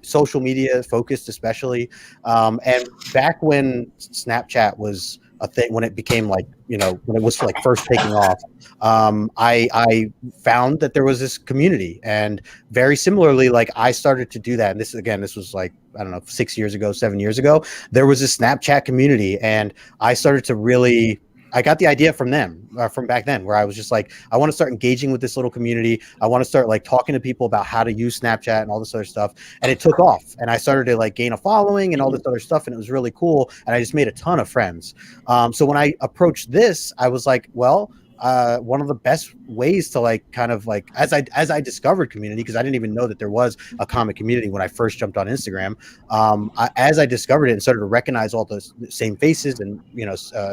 social media focused especially. And back when Snapchat was a thing, when it became like, when it was like first taking off, I found that there was this community, and very similarly, like I started to do that. And this was like, I don't know, 6 years ago, 7 years ago, there was this Snapchat community, and I started to I got the idea from them, from back then, where I was just like, I want to start engaging with this little community. I want to start like talking to people about how to use Snapchat and all this other stuff. And it took off, and I started to like gain a following and all this other stuff. And it was really cool. And I just made a ton of friends. So when I approached this, I was like, well, one of the best ways to like kind of like as I discovered community, because I didn't even know that there was a comic community when I first jumped on Instagram. As I discovered it and started to recognize all the same faces and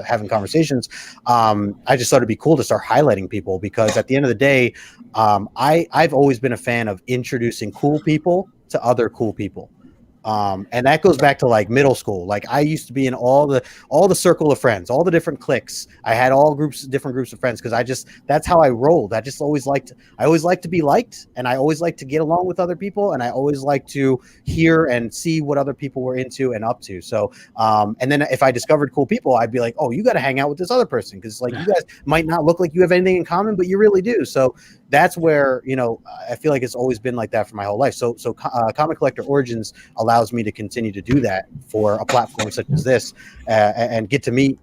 having conversations, I just thought it'd be cool to start highlighting people, because at the end of the day, I've always been a fan of introducing cool people to other cool people. And that goes back to like middle school. Like I used to be in all the circle of friends, all the different cliques. I had different groups of friends because that's how I rolled. I always liked to be liked, and I always liked to get along with other people, and I always liked to hear and see what other people were into and up to. So, and then if I discovered cool people, I'd be like, oh, you got to hang out with this other person because like you guys might not look like you have anything in common, but you really do. So that's where, I feel like it's always been like that for my whole life. So Comic Collector Origins allows me to continue to do that for a platform such as this, and get to meet,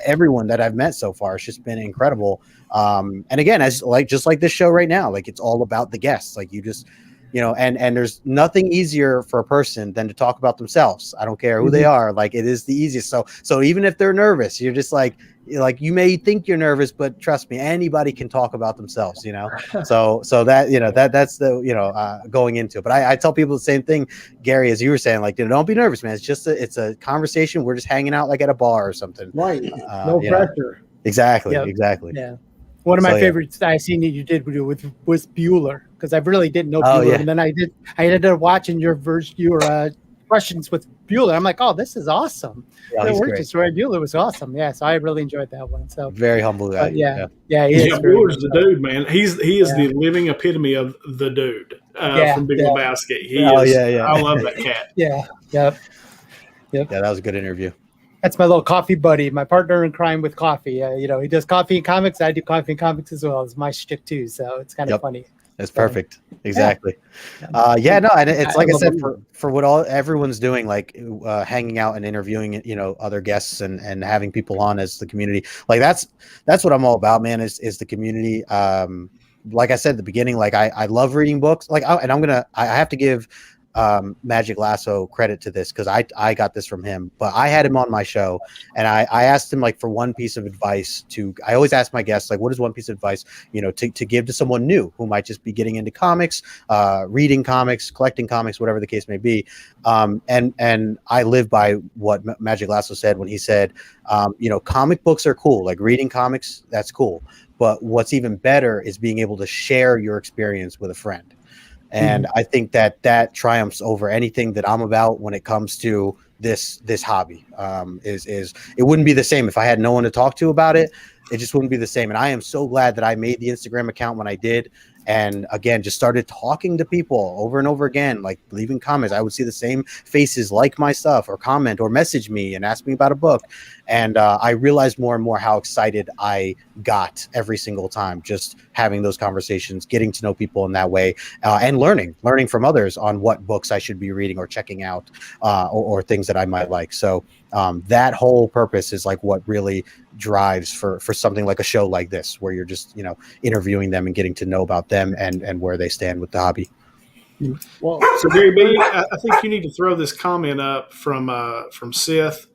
everyone that I've met so far. It's just been incredible. And again, just like this show right now, like it's all about the guests. Like you just, and there's nothing easier for a person than to talk about themselves. I don't care who they are. Like it is the easiest. So even if they're nervous, you're just like you may think you're nervous, but trust me, anybody can talk about themselves, so that's the, going into it. But I tell people the same thing, Gary, as you were saying, like, don't be nervous, man. It's a conversation. We're just hanging out like at a bar or something. Right. No pressure. Exactly. Yep. Exactly. Yeah. One of my favorites I seen that you did was Bueller, because I really didn't know Bueller. And then I ended up watching your questions with Bueller. I'm like, oh, this is awesome. Yeah, the origin story Bueller was awesome. Yeah, so I really enjoyed that one. So very humble guy. Bueller's the dude, man. He is the living epitome of the dude from Big Lebowski. I love that cat. Yep. Yeah, that was a good interview. That's my little coffee buddy, my partner in crime with coffee. He does coffee and comics. I do coffee and comics as well. It's my shtick too, so it's kind of funny. That's perfect. Exactly. And it's like I said, for what everyone's doing, like hanging out and interviewing, other guests and having people on as the community. Like that's what I'm all about, man, is the community. Like I said at the beginning, like I love reading books. Like, I have to give Magic Lasso credit to this because I got this from him, but I had him on my show and I asked him like for one piece of advice I always ask my guests, like, what is one piece of advice, to give to someone new who might just be getting into comics, reading comics, collecting comics, whatever the case may be. And I live by what Magic Lasso said when he said, comic books are cool. Like reading comics, that's cool. But what's even better is being able to share your experience with a friend. And I think that triumphs over anything that I'm about when it comes to this hobby. Is it wouldn't be the same if I had no one to talk to about it. It just wouldn't be the same. And I am so glad that I made the Instagram account when I did. And again, just started talking to people over and over again, like leaving comments. I would see the same faces like my stuff or comment or message me and ask me about a book. And I realized more and more how excited I got every single time, just having those conversations, getting to know people in that way, and learning from others on what books I should be reading or checking out, or things that I might like. So that whole purpose is like what really drives for something like a show like this, where you're just, interviewing them and getting to know about them and where they stand with the hobby. Well, so Gary B, I think you need to throw this comment up from Sith.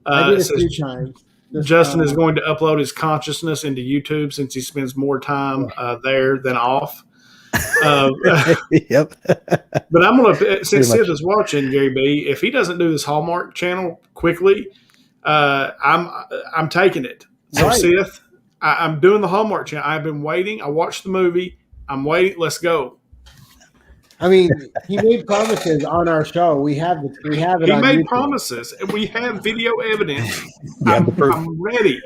I did a few times. Justin is going to upload his consciousness into YouTube since he spends more time there than off. Yep. But I'm going to, since Sith is watching, Gary B, if he doesn't do this Hallmark channel quickly, I'm taking it. So right. Sith, I'm doing the Hallmark channel. I've been waiting. I watched the movie. I'm waiting. Let's go. I mean, he made promises on our show. We have it. He made YouTube. Promises, and we have video evidence. I'm ready.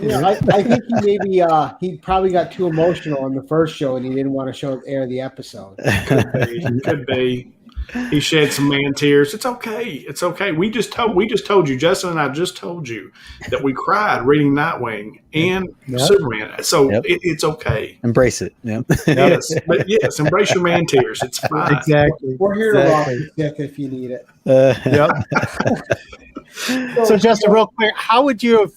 Yeah, I think he probably got too emotional on the first show, and he didn't want to air the episode. Could be. He shed some man tears. It's okay. It's okay. We just told you, Justin and I just told you that we cried reading Nightwing and Superman. So it's okay. Embrace it. Yep. Yes, embrace your man tears. It's fine. Exactly. We're here to rock you if you need it. So Justin, real quick, how would you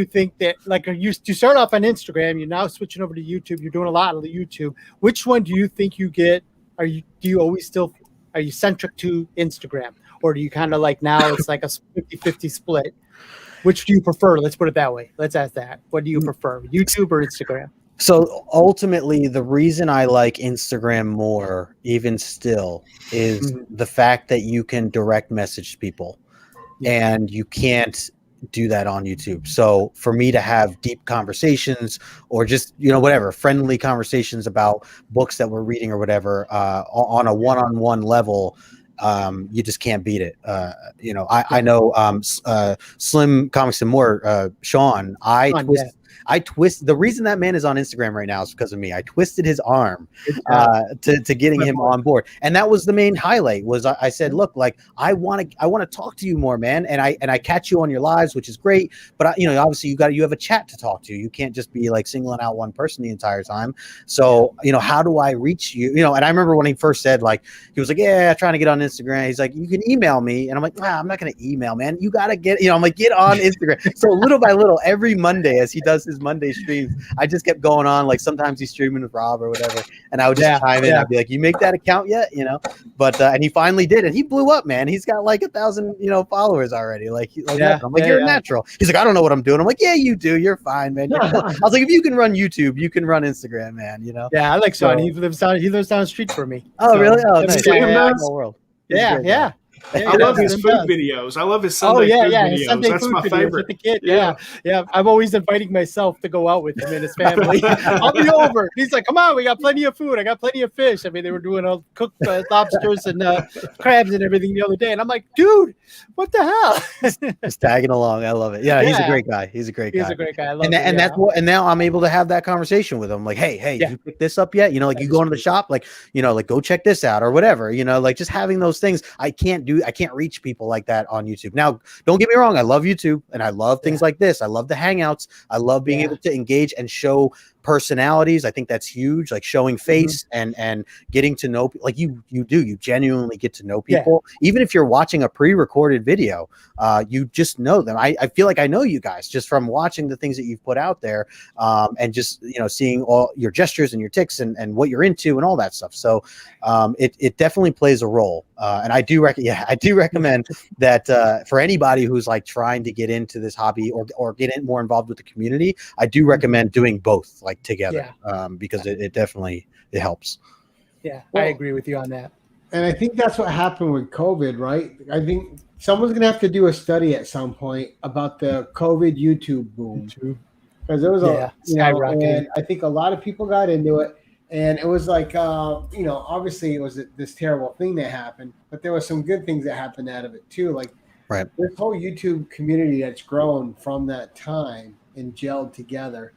think that, like, you start off on Instagram, you're now switching over to YouTube, you're doing a lot of the YouTube. Which one do you think you get? Are you centric to Instagram, or do you kind of like now it's like a 50-50 split? Which do you prefer? Let's put it that way. Let's ask that. What do you prefer, YouTube or Instagram? So ultimately, the reason I like Instagram more, even still, is the fact that you can direct message people, and you can't do that on YouTube. So for me to have deep conversations, or just, whatever, friendly conversations about books that we're reading or whatever, on a one-on-one level, you just can't beat it. I know Slim Comics and More, Sean, I twist. The reason that man is on Instagram right now is because of me. I twisted his arm to getting him on board, and that was the main highlight. Was I said, look, like I want to talk to you more, man, and I catch you on your lives, which is great. But obviously you have a chat to talk to. You can't just be like singling out one person the entire time. So how do I reach you? And I remember when he first said, like, he was like, yeah, trying to get on Instagram. He's like, you can email me, and I'm like, I'm not gonna email, man. You gotta get, I'm like, get on Instagram. So little by little, every Monday as he does his Monday streams, I just kept going on. Like sometimes he's streaming with Rob or whatever, and I would just chime in. I'd be like, "You make that account yet?" But and he finally did, and he blew up, man. He's got like 1,000, followers already. I'm like, you're a natural. He's like, I don't know what I'm doing. I'm like, yeah, you do. You're fine, man. You're cool. I was like, if you can run YouTube, you can run Instagram, man. Yeah, I like Sean. He lives down the street from me. Oh, really? Oh, nice. World. Yeah. I love his food videos. I love his Sunday food videos. Sunday That's food my favorite. With the kid. Yeah. I'm always inviting myself to go out with him and his family. I'll be over. He's like, come on, we got plenty of food. I got plenty of fish. I mean, they were doing cooked lobsters and crabs and everything the other day. And I'm like, dude, what the hell? Just tagging along. I love it. Yeah, he's a great guy. He's a great guy. I love him. That's what. And now I'm able to have that conversation with him. Like, hey, you pick this up yet? Like you go into the shop, like, like go check this out or whatever. Like just having those things. I can't reach people like that on YouTube. Now, don't get me wrong. I love YouTube and I love things like this. I love the hangouts. I love being able to engage and show personalities. I think that's huge, like showing face and getting to know, like you genuinely get to know people. Even if you're watching a pre-recorded video, you just know them. I feel like I know you guys just from watching the things that you've put out there, and just seeing all your gestures and your tics and what you're into and all that stuff. So it definitely plays a role, and I do recommend that for anybody who's like trying to get into this hobby or get more involved with the community. I do recommend doing both, like together, because it definitely helps. Yeah, well, I agree with you on that. And I think that's what happened with COVID, right? I think someone's going to have to do a study at some point about the COVID YouTube boom, because there was and I think a lot of people got into it, and it was like, obviously it was this terrible thing that happened, but there were some good things that happened out of it too. Like this whole YouTube community that's grown from that time and gelled together.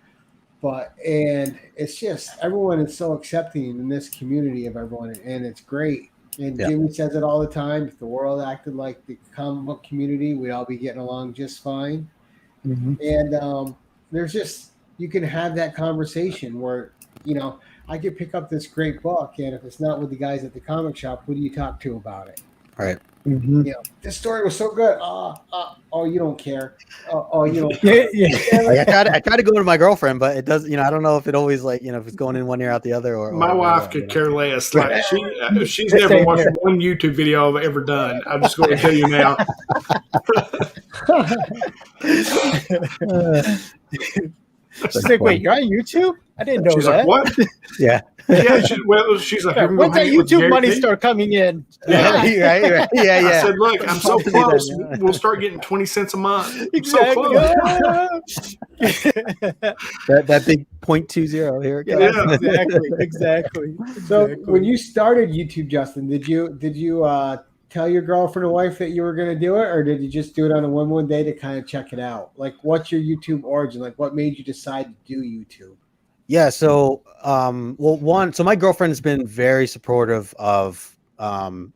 And it's just everyone is so accepting in this community of everyone, and it's great. And Jimmy says it all the time. If the world acted like the comic book community, we'd all be getting along just fine. And there's just, you can have that conversation where, I could pick up this great book, and if it's not with the guys at the comic shop, who do you talk to about it? Right. This story was so good. Oh, you don't care. You don't. Like I try to go to my girlfriend, but it does. I don't know if it always if it's going in one ear out the other. Or my wife could care less. Like she's never watched one YouTube video I've ever done. I'm just going to tell you now. She's like, wait, you're on YouTube? I didn't know she's that. Like, what? Yeah. She's like, when's that YouTube money start coming in? Right. Yeah. I said, look, I'm so close. We'll start getting 20 cents a month. Exactly. that big 0.20 here it goes. Yeah, exactly. So when you started YouTube, Justin, did you tell your girlfriend or wife that you were going to do it, or did you just do it on a one day to kind of check it out? Like, what's your YouTube origin? Like, what made you decide to do YouTube? Yeah. So, so my girlfriend has been very supportive of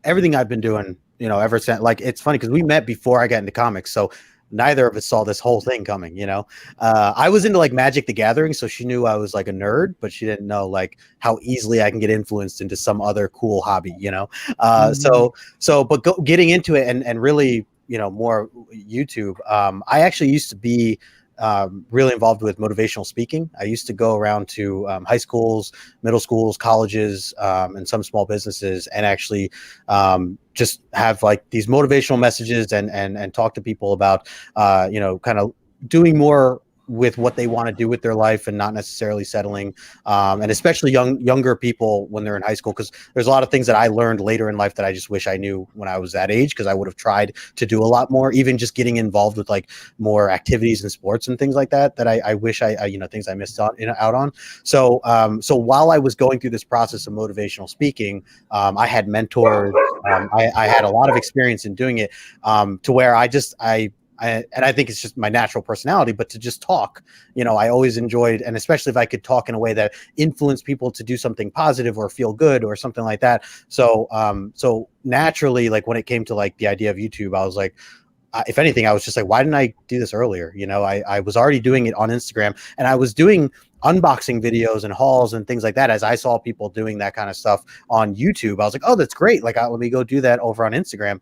everything I've been doing, ever since. Like, it's funny because we met before I got into comics. So neither of us saw this whole thing coming, I was into like Magic the Gathering. So she knew I was like a nerd, but she didn't know like how easily I can get influenced into some other cool hobby, but getting into it and really, more YouTube. I actually used to be really involved with motivational speaking. I used to go around to high schools, middle schools, colleges, and some small businesses, and actually just have like these motivational messages and talk to people about kind of doing more with what they want to do with their life and not necessarily settling, and especially younger people when they're in high school, because there's a lot of things that I learned later in life that I just wish I knew when I was that age, because I would have tried to do a lot more, even just getting involved with like more activities and sports and things like that I wish I things I missed out on. So while I was going through this process of motivational speaking, I had mentors. I had a lot of experience in doing it, to where and I think it's just my natural personality, but to just talk, I always enjoyed, and especially if I could talk in a way that influenced people to do something positive or feel good or something like that. So naturally, like when it came to like the idea of YouTube, I was like, if anything, I was just like, why didn't I do this earlier? I was already doing it on Instagram, and I was doing unboxing videos and hauls and things like that. As I saw people doing that kind of stuff on YouTube, I was like, oh, that's great. Like, let me go do that over on Instagram.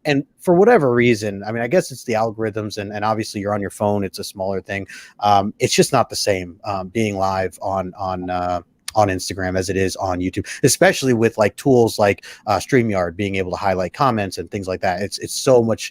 And for whatever reason, I mean, I guess it's the algorithms, and obviously you're on your phone. It's a smaller thing. It's just not the same being live on Instagram as it is on YouTube, especially with like tools like StreamYard, being able to highlight comments and things like that. It's so much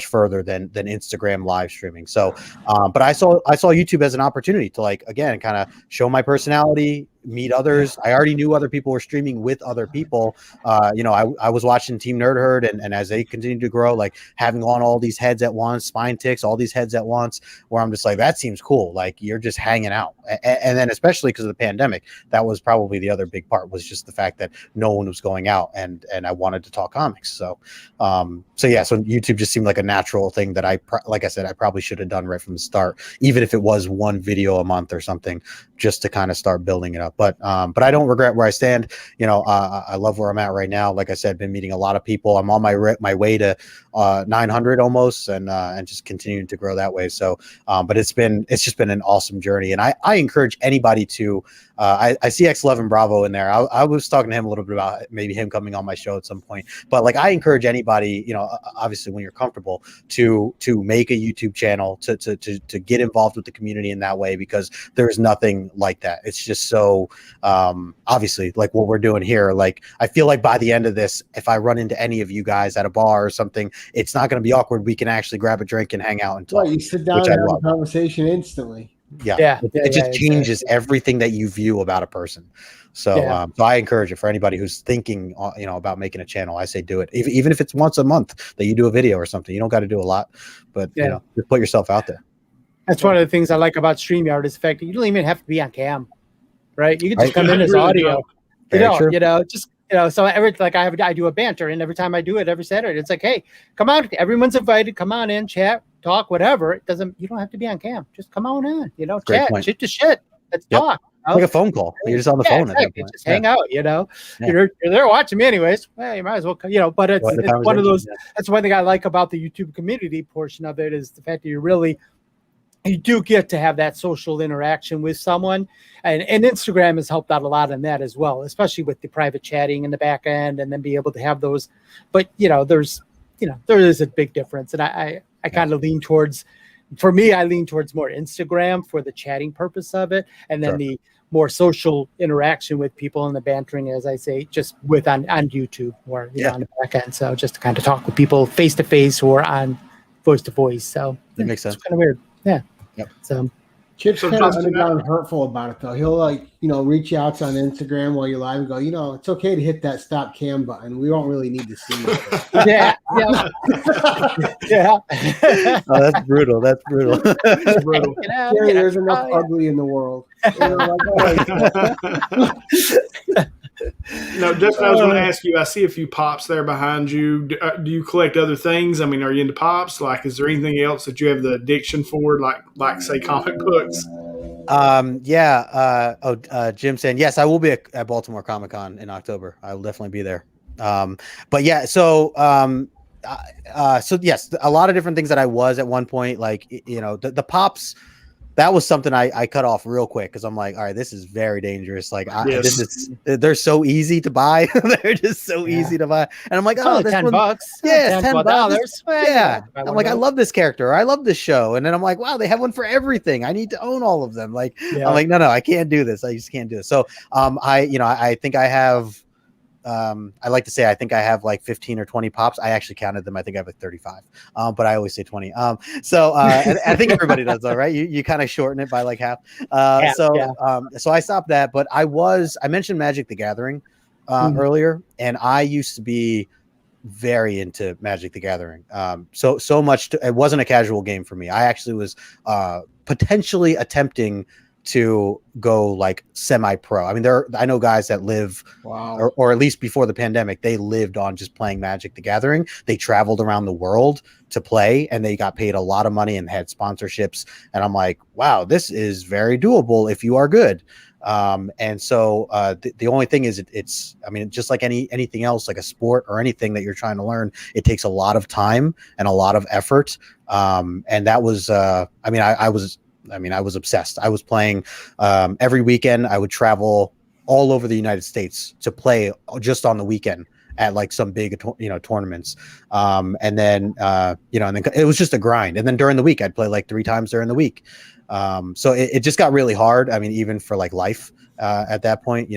further than Instagram live streaming. So, but I saw YouTube as an opportunity to, like, again, kind of show my personality, meet others. I already knew other people were streaming with other people. I was watching Team Nerd Herd, and as they continue to grow, like having on all these heads at once, Spine Ticks, all these heads at once, where I'm just like, that seems cool. Like, you're just hanging out. And then especially because of the pandemic, that was probably the other big part, was just the fact that no one was going out, and I wanted to talk comics. So YouTube just seemed like a natural thing that like I said, I probably should have done right from the start, even if it was one video a month or something, just to kind of start building it up. But I don't regret where I stand. I love where I'm at right now. Like I said, been meeting a lot of people. I'm on my way to 900 almost, and just continuing to grow that way. So, but it's just been an awesome journey, and I encourage anybody to. I see X11 Bravo in there. I was talking to him a little bit about maybe him coming on my show at some point. But like, I encourage anybody, obviously when you're comfortable, to make a YouTube channel, to get involved with the community in that way, because there's nothing like that. It's just so obviously, like what we're doing here. Like, I feel like by the end of this, if I run into any of you guys at a bar or something, it's not going to be awkward. We can actually grab a drink and hang out and talk. Well, you sit down and have a conversation instantly. It just changes everything that you view about a person. So so I encourage it for anybody who's thinking about making a channel. I say do it, even if it's once a month that you do a video or something. You don't got to do a lot, but just put yourself out there. That's one of the things I like about StreamYard, is the fact that you don't even have to be on cam, right? You can just come in as audio. So I do a banter, and every time I do it every Saturday, it's like, hey, come on, everyone's invited, come on in, chat, talk, whatever. You don't have to be on cam. Just come on in, chat, shit to shit. Let's talk. It's like a phone call. You're just on the phone. Exactly. At that point. Just hang out, You're there watching me anyways. Well, you might as well, but it's one of those, that's one thing I like about the YouTube community portion of it, is the fact that you do get to have that social interaction with someone, and Instagram has helped out a lot in that as well, especially with the private chatting in the back end, and then be able to have those. But there is a big difference, and I kind of lean towards more Instagram for the chatting purpose of it, and then the more social interaction with people and the bantering, as I say, just on YouTube or on the back end. So just to kind of talk with people face to face or on voice to voice. So that makes sense. It's kind of weird. Yeah. Yep. So Chip's kind of underground hurtful about it, though. He'll reach out on Instagram while you're live and go, it's okay to hit that stop cam button. We don't really need to see you. Yeah. Oh, that's brutal. That's brutal. There's enough ugly in the world. No, just I was going to ask you, I see a few pops there behind you. Do you collect other things? I mean, are you into pops? Like, is there anything else that you have the addiction for, like say, comic books? Jim saying, yes, I will be at Baltimore Comic-Con in October. I will definitely be there. So yes, a lot of different things that I was at one point, like, the pops. That was something I cut off real quick, because I'm like, all right, this is very dangerous. Like, they're so easy to buy. They're just so easy to buy. And I'm like, oh, that's $10. Yeah, $10. Yeah. I'm like, I love this character. Or I love this show. And then I'm like, wow, they have one for everything. I need to own all of them. Like, I'm like, no, I can't do this. I just can't do it. So, I think I have I like to say I think I have like 15 or 20 pops. I actually counted them. I think I have like 35, but I always say 20. So and I think everybody does though, right? You kind of shorten it by like half. So I stopped that, but I mentioned Magic the Gathering earlier, and I used to be very into Magic the Gathering. So much it wasn't a casual game for me. I actually was potentially attempting to go like semi-pro. I mean, I know guys that live, or at least before the pandemic, they lived on just playing Magic the Gathering. They traveled around the world to play, and they got paid a lot of money and had sponsorships. And I'm like, wow, this is very doable if you are good. And so the only thing is it's I mean, just like anything else, like a sport or anything that you're trying to learn, it takes a lot of time and a lot of effort. And that was I was obsessed. I was playing every weekend. I would travel all over the United States to play just on the weekend at like some big tournaments. And then it was just a grind. And then during the week I'd play like 3 times during the week. So it just got really hard. I mean, even for like life at that point,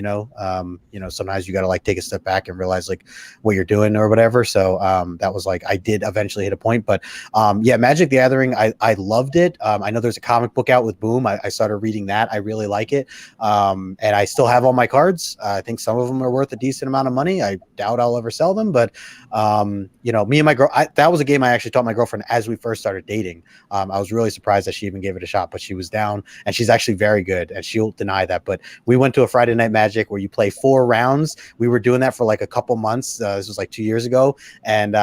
sometimes you got to like take a step back and realize like what you're doing or whatever. So that was like, I did eventually hit a point, but Magic the Gathering, I loved it. I know there's a comic book out with Boom. I started reading that. I really like it. And I still have all my cards. I think some of them are worth a decent amount of money. I doubt I'll ever sell them, but me and my girl, that was a game I actually taught my girlfriend as we first started dating. I was really surprised that she even gave it a shot, but she was down, and she's actually very good, and she'll deny that. But we went to a Friday Night Magic where you play 4 rounds. We were doing that for like a couple months. This was like 2 years ago, and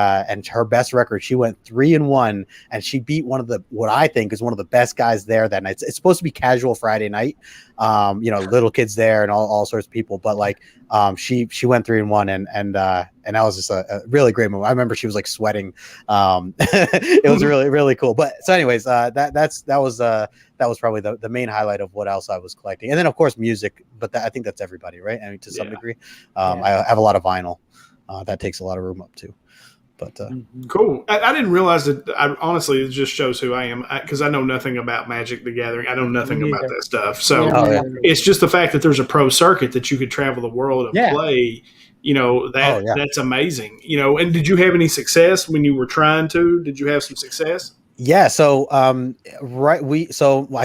her best record, she went 3-1, and she beat what I think is one of the best guys there that night. It's supposed to be casual Friday night, little kids there and all sorts of people, but like she went 3-1, and that was just a really great moment. I remember she was like sweating. It was really, really cool. But so anyways, that was probably the main highlight of what else I was collecting. And then of course music, but I think that's everybody, right? I mean, to some degree. I have a lot of vinyl. That takes a lot of room up too. But cool. I didn't realize that. Honestly, it just shows who I am, because I know nothing about Magic the Gathering. I know nothing about that stuff. So it's just the fact that there's a pro circuit that you could travel the world and play. That's amazing. And did you have any success when you were trying to? Did you have some success? Yeah. So, I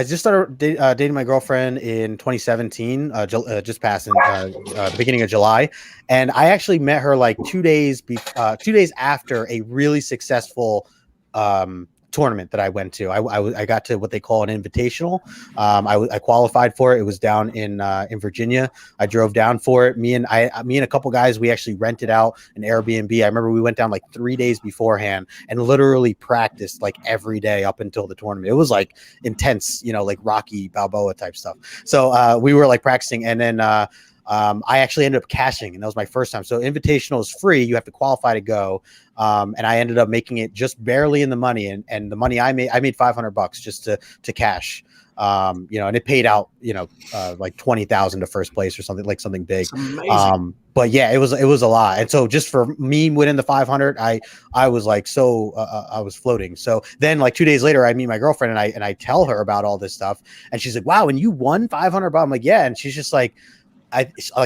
just started dating my girlfriend in 2017, just passing the beginning of July. And I actually met her like 2 days after a really successful, tournament that I went to. I got to what they call an invitational. I qualified for it. It was down in Virginia. I drove down for it. Me and a couple guys, we actually rented out an Airbnb. I remember we went down like 3 days beforehand and literally practiced like every day up until the tournament. It was like intense, like Rocky Balboa type stuff. So we were like practicing, and then I actually ended up cashing, and that was my first time. So invitational is free. You have to qualify to go. And I ended up making it just barely in the money, and the money I made $500 just to cash. And it paid out, like 20,000 to first place or something big. But yeah, it was a lot. And so just for me winning the 500, I was like, I was floating. So then like 2 days later, I meet my girlfriend and I tell her about all this stuff, and she's like, wow, and you won $500. I'm like, yeah. And she's just like,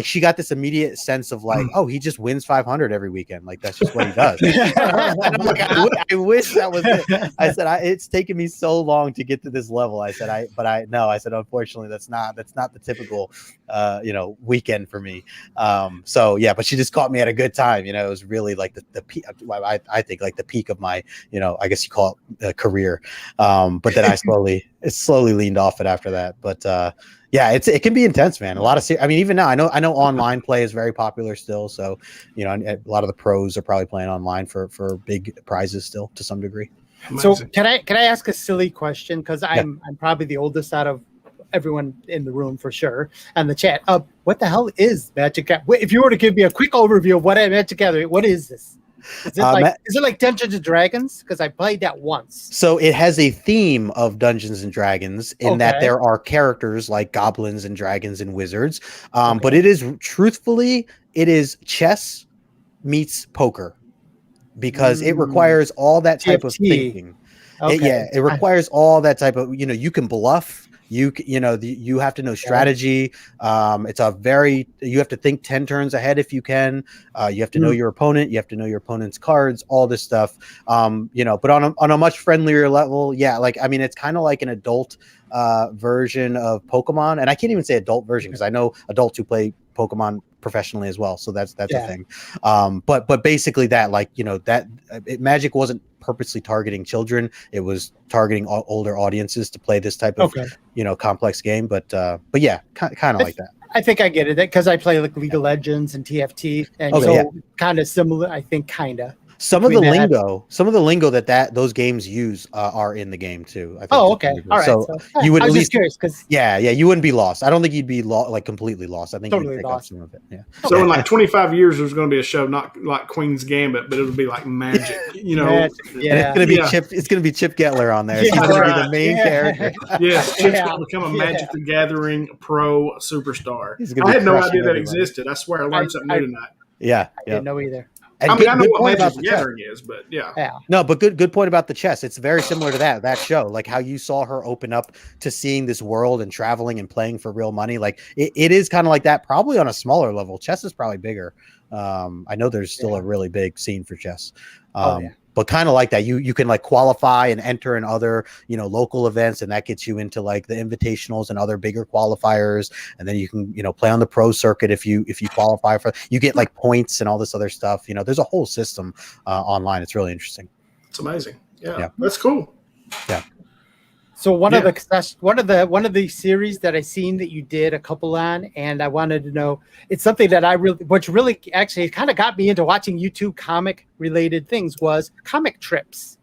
she got this immediate sense of like, oh, he just wins 500 every weekend. Like that's just what he does. And I'm like, I wish that was it. I said, it's taken me so long to get to this level. I said, unfortunately, that's not the typical, weekend for me. So yeah, but she just caught me at a good time. It was really like the peak. I think like the peak of my, I guess you call it career. But then I slowly leaned off it after that. But yeah, it can be intense, man. A lot of, even now, I know online play is very popular still. So, a lot of the pros are probably playing online for big prizes still to some degree. So can I ask a silly question? Because I'm probably the oldest out of everyone in the room for sure, and the chat. What the hell is Magic Gathering? If you were to give me a quick overview of what Magic Gathering, what is this? Is it like Dungeons and Dragons? Because I played that once. So it has a theme of Dungeons and Dragons in that there are characters like goblins and dragons and wizards. But it is chess meets poker, because it requires all that type of thinking. It requires all that type of, you can bluff. You have to know strategy. You have to think 10 turns ahead if you can. You have to know your opponent. You have to know your opponent's cards, all this stuff. But on a much friendlier level, it's kind of like an adult version of Pokemon. And I can't even say adult version because I know adults who play Pokemon professionally as well, so that's a thing. But basically Magic wasn't purposely targeting children. It was targeting older audiences to play this type of complex game. But yeah, kind of like that. I think I get it because I play like League of Legends and TFT, and kind of similar. I think kind of. Some of the lingo that those games use are in the game too. I think okay. All right. So you would I was at least just curious because you wouldn't be lost. I don't think you'd be completely lost. I think totally you'd pick lost. up some of it. Yeah. So in like 25 years, there's going to be a show not like Queen's Gambit, but it'll be like Magic. Magic, And it's going to be Chip. It's going to be Chip Gettler on there. He's going to be the main character. Yes, Chip's going to become a Magic the Gathering pro superstar. I had no idea that existed. I swear I learned something new tonight. Yeah, I didn't know either. And I know what Magic the Gathering is, but yeah. No, but good point about the chess. It's very similar to that show, like how you saw her open up to seeing this world and traveling and playing for real money. Like it is kind of like that, probably on a smaller level. Chess is probably bigger. I know there's still a really big scene for chess. But kind of like that, you can like qualify and enter in other, local events, and that gets you into like the invitationals and other bigger qualifiers. And then you can, play on the pro circuit if you qualify for. You get like points and all this other stuff. There's a whole system online. It's really interesting. It's amazing. Yeah. That's cool. Yeah. So one of the series that I seen that you did a couple on, and I wanted to know, it's something that which really actually kind of got me into watching YouTube comic related things, was comic trips.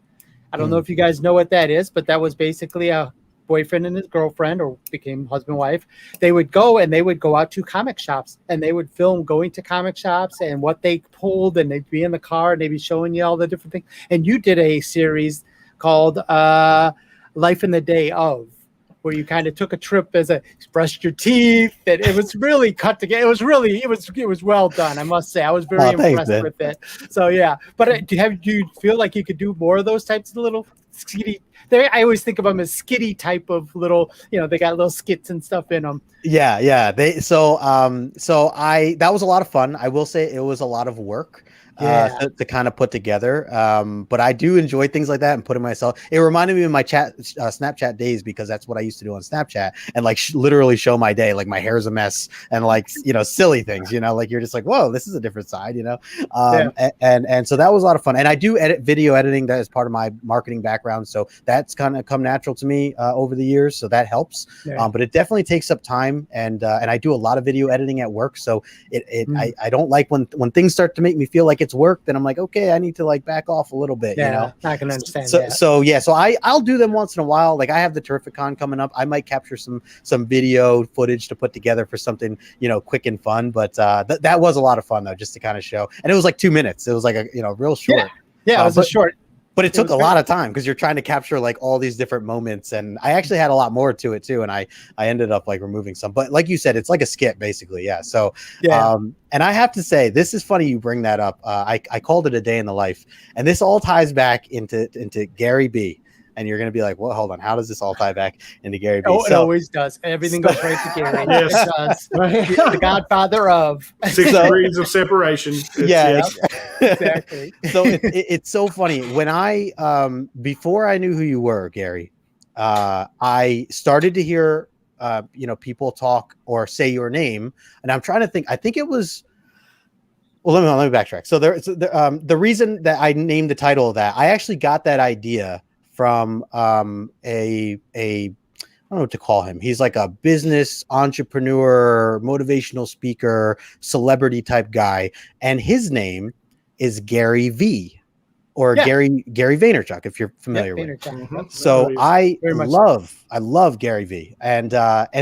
I don't know if you guys know what that is, but that was basically a boyfriend and his girlfriend, or became husband and wife. They would go out to comic shops, and they would film going to comic shops and what they pulled, and they'd be in the car and they'd be showing you all the different things. And you did a series called Life in the Day of, where you kind of took a trip brushed your teeth, and it was really cut together. It was well done, I must say. I was very impressed with it. So yeah, but do you feel like you could do more of those types of little skitty? I always think of them as skitty type of little, they got little skits and stuff in them. Yeah. That was a lot of fun. I will say it was a lot of work. To kind of put together. But I do enjoy things like that and putting myself. It reminded me of my Snapchat days, because that's what I used to do on Snapchat, and like literally show my day, like my hair's a mess and like, silly things, like you're just like, whoa, this is a different side, and so that was a lot of fun. And I do video editing. That is part of my marketing background. So that's kind of come natural to me over the years. So that helps. But it definitely takes up time. And I do a lot of video editing at work. So I don't like when things start to make me feel like it's work, then I'm like, okay, I need to like back off a little bit. I can understand that. So I'll do them once in a while. Like I have the Terrificon coming up. I might capture some video footage to put together for something quick and fun. But that was a lot of fun though, just to kind of show. And it was like 2 minutes. It was like a real short. Yeah, it was a short. But it took a lot of time, because you're trying to capture like all these different moments, and I actually had a lot more to it too. And I ended up like removing some, but like you said, it's like a skit basically. Yeah. So, and I have to say, this is funny you bring that up. I called it a day in the life, and this all ties back into Gary B. And you're going to be like, well, hold on. How does this all tie back into Gary B? It always does. Everything goes right to Gary. Yes. It does. The godfather of 6 degrees of separation. Exactly. So it's so funny. When before I knew who you were, Gary, I started to hear, people talk or say your name. And I'm trying to think. I think it was. Well, let me backtrack. So the reason that I named the title of that, I actually got that idea from I don't know what to call him. He's like a business entrepreneur, motivational speaker, celebrity type guy, and his name is Gary V, or Gary Vaynerchuk, if you're familiar with it. Mm-hmm. So I love Gary V, and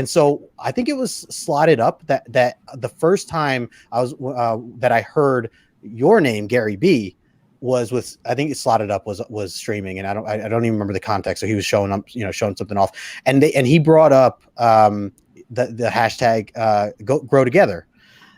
so I think it was slotted up that the first time that I heard your name, Gary B, was with, I think it slotted up was streaming, and I don't even remember the context. So he was showing up, showing something off, and he brought up the hashtag grow together,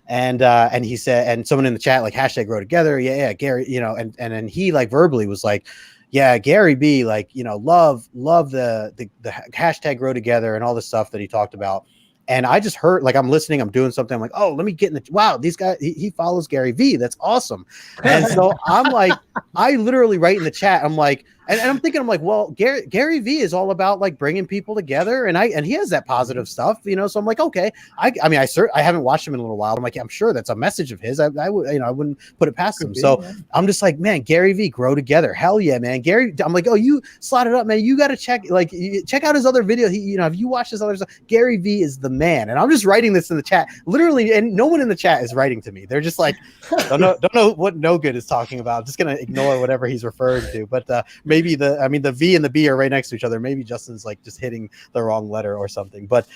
and he said, and someone in the chat like hashtag grow together, yeah Gary, and then he like verbally was like, yeah, Gary B, like, love the hashtag grow together and all the stuff that he talked about. And I just heard, like, I'm listening, I'm doing something, I'm like, oh, let me get in wow, these guys, he follows Gary V. That's awesome. And so I'm like, I literally write in the chat, I'm like, and I'm thinking, I'm like, well, Gary V is all about like bringing people together, and he has that positive stuff, so I'm like, okay, I haven't watched him in a little while. I'm like, I'm sure that's a message of his. I wouldn't put it past him. So I'm just like, man, Gary V, grow together. Hell yeah, man. Gary, I'm like, oh, you slotted up, man. You got to check out his other video. If you watch his other stuff, Gary V is the man. And I'm just writing this in the chat, literally, and no one in the chat is writing to me. They're just like, don't know what KnowGood is talking about. I'm just gonna ignore whatever he's referring to. But maybe the V and the B are right next to each other. Maybe Justin's like just hitting the wrong letter or something. But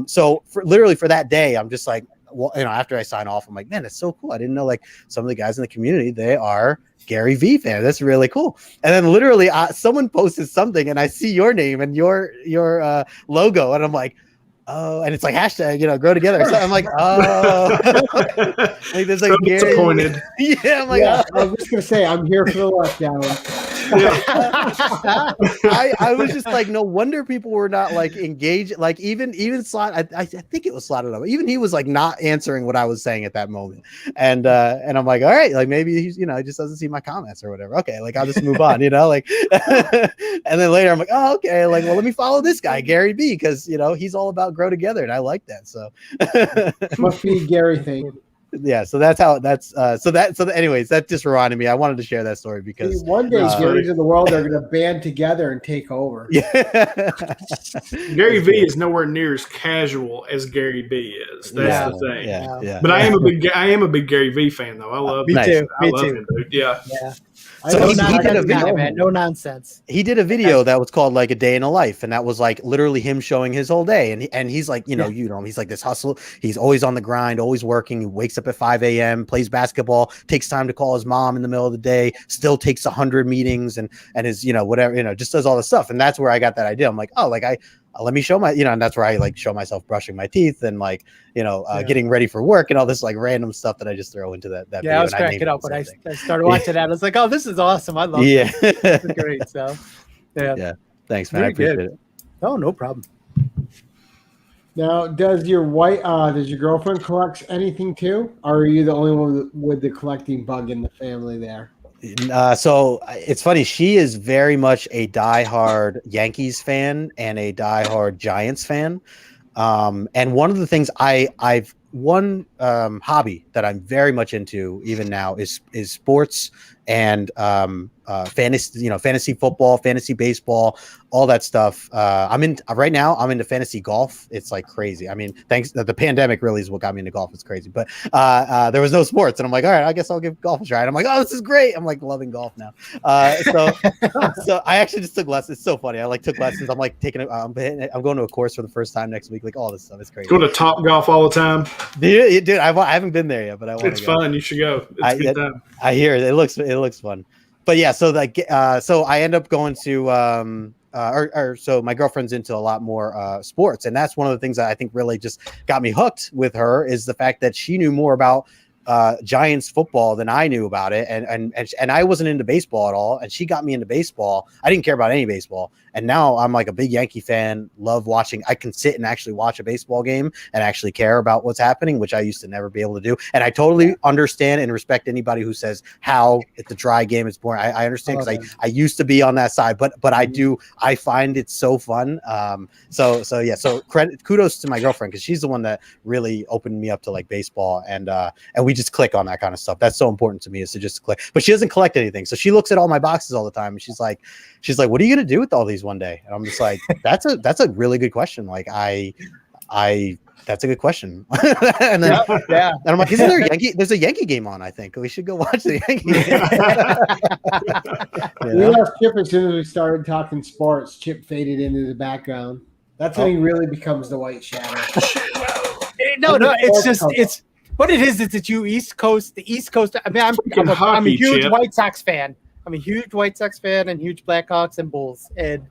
so for that day, I'm just like, well, after I sign off, I'm like, man, that's so cool. I didn't know like some of the guys in the community, they are Gary V fan. That's really cool. And then literally someone posted something and I see your name and your logo, and I'm like, oh, and it's like hashtag, grow together. So I'm like, oh, like there's like Gary. Disappointed. Yeah, I'm like, I was just gonna say, I'm here for the letdown. I was just like, no wonder people were not like engaged. Like even Slot, I think it was Slotted Up. Even he was like not answering what I was saying at that moment. And I'm like, all right, like maybe he's, he just doesn't see my comments or whatever. Okay, like I'll just move on, like. And then later I'm like, oh, okay, like, well, let me follow this guy, Gary B, because he's all about grow together, and I like that. So must be a Gary thing. Yeah, so anyways, that just reminded me. I wanted to share that story because one day Gary's in the world are going to band together and take over. Yeah. Gary V is nowhere near as casual as Gary B is. That's the thing. Yeah. But I am a big Gary V fan though. I love me too. I love him, dude. Yeah. So he did a video, man. No nonsense. He did a video that was called like A Day in a Life, and that was like literally him showing his whole day. And he's like, he's like this hustle. He's always on the grind, always working. He wakes up at 5 a.m., plays basketball, takes time to call his mom in the middle of the day, still takes 100 meetings, and is whatever, just does all this stuff. And that's where I got that idea. I'm like, oh, like let me show my, and that's where I like show myself brushing my teeth and like, getting ready for work and all this like random stuff that I just throw into that video. I was cracking up when I started watching that. I was like, oh, this is awesome. I love it. It's great. So, yeah. Thanks, man. I appreciate it. Oh, no problem. Now, does your girlfriend collect anything too? Or are you the only one with the collecting bug in the family there? So it's funny. She is very much a diehard Yankees fan and a diehard Giants fan. And one of the things I've one hobby that I'm very much into even now is sports and fantasy football, fantasy baseball, all that stuff. I'm into fantasy golf. It's like crazy. I mean, the pandemic really is what got me into golf. It's crazy, but there was no sports, and I'm like, all right, I guess I'll give golf a try. And I'm like, oh, this is great. I'm like loving golf now. So I actually just took lessons. It's so funny. I like took lessons. I'm like I'm going to a course for the first time next week. Like all this stuff is crazy. Go to Top Golf all the time. Dude, I haven't been there yet, but I want to. It's fun. You should go. It's a good time. I hear it. It looks fun. But yeah, so so I end up going to so my girlfriend's into a lot more sports, and that's one of the things that I think really just got me hooked with her is the fact that she knew more about Giants football than I knew about it, and I wasn't into baseball at all, and she got me into baseball. I didn't care about any baseball, and now I'm like a big Yankee fan. Love watching. I can sit and actually watch a baseball game and actually care about what's happening, which I used to never be able to do. And I totally understand and respect anybody who says how it's a dry game, it's boring. I understand because I used to be on that side, but I find it so fun. So kudos to my girlfriend because she's the one that really opened me up to like baseball, and we just click on that kind of stuff. That's so important to me is to just click. But she doesn't collect anything, so she looks at all my boxes all the time, and she's like, what are you gonna do with all these one day? And I'm just like, that's a really good question. Like that's a good question. And then and I'm like, isn't there there's a Yankee game on? I think we should go watch the Yankee game. We lost Chip as soon as we started talking sports. Chip faded into the background. That's when he really becomes the white shadow. No, it's what it is. It's the East Coast. I mean, I'm a huge White Sox fan. I'm a huge White Sox fan and huge Blackhawks and Bulls. And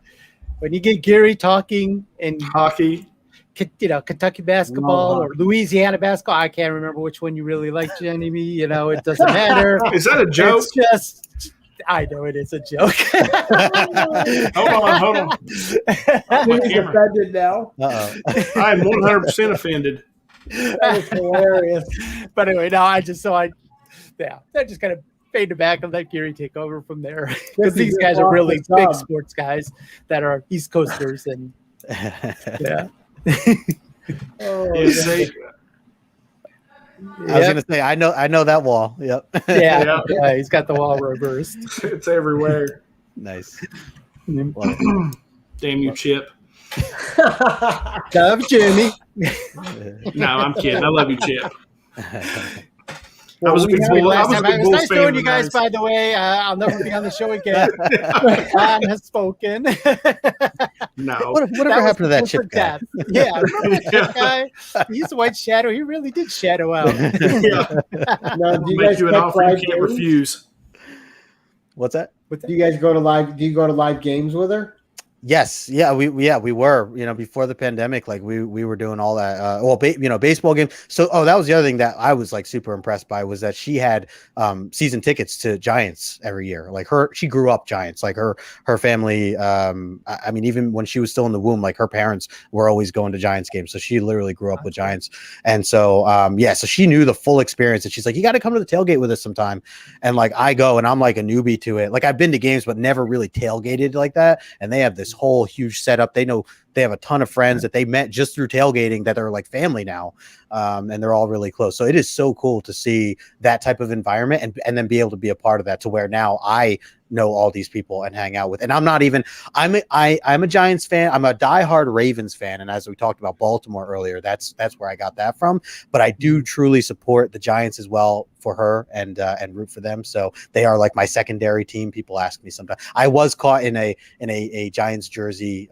when you get Gary talking and hockey, Kentucky basketball or Louisiana basketball, I can't remember which one you really like, Jenny. It doesn't matter. Is that a joke? I know it is a joke. Hold on. He's offended now. I am 100% offended. That is hilarious. But anyway, no, I just kind of fade back and let Gary take over from there because these guys are really big sports guys that are East Coasters and yeah. I was gonna say I know that wall. Yep. Yeah, he's got the wall reversed. It's everywhere. Nice. Damn you, Chip. Love Jimmy. No, I'm kidding. I love you, Chip. Well, I was a big nice knowing you guys, by the way. I'll never be on the show again. John has spoken. No. Whatever happened to that Chip guy? Yeah, remember that Chip guy? He's a white shadow. He really did shadow out. Now, do you Make guys you an offer you can't refuse. What's that? Do you guys go to live? Do you go to live games with her? Yes, we were, before the pandemic, like we were doing all that, baseball games. So, that was the other thing that I was like super impressed by was that she had season tickets to Giants every year. Like she grew up Giants, like her family. I mean, even when she was still in the womb, like her parents were always going to Giants games. So she literally grew up with Giants. And so, so she knew the full experience and she's like, you got to come to the tailgate with us sometime. And like, I go and I'm like a newbie to it. Like I've been to games, but never really tailgated like that. And they have this whole huge setup. They know they have a ton of friends that they met just through tailgating that are like family now. And they're all really close. So it is so cool to see that type of environment and then be able to be a part of that to where now I know all these people and hang out with. And I'm a Giants fan. I'm a diehard Ravens fan. And as we talked about Baltimore earlier, that's where I got that from. But I do truly support the Giants as well for her and root for them. So they are like my secondary team. People ask me sometimes. I was caught in a Giants jersey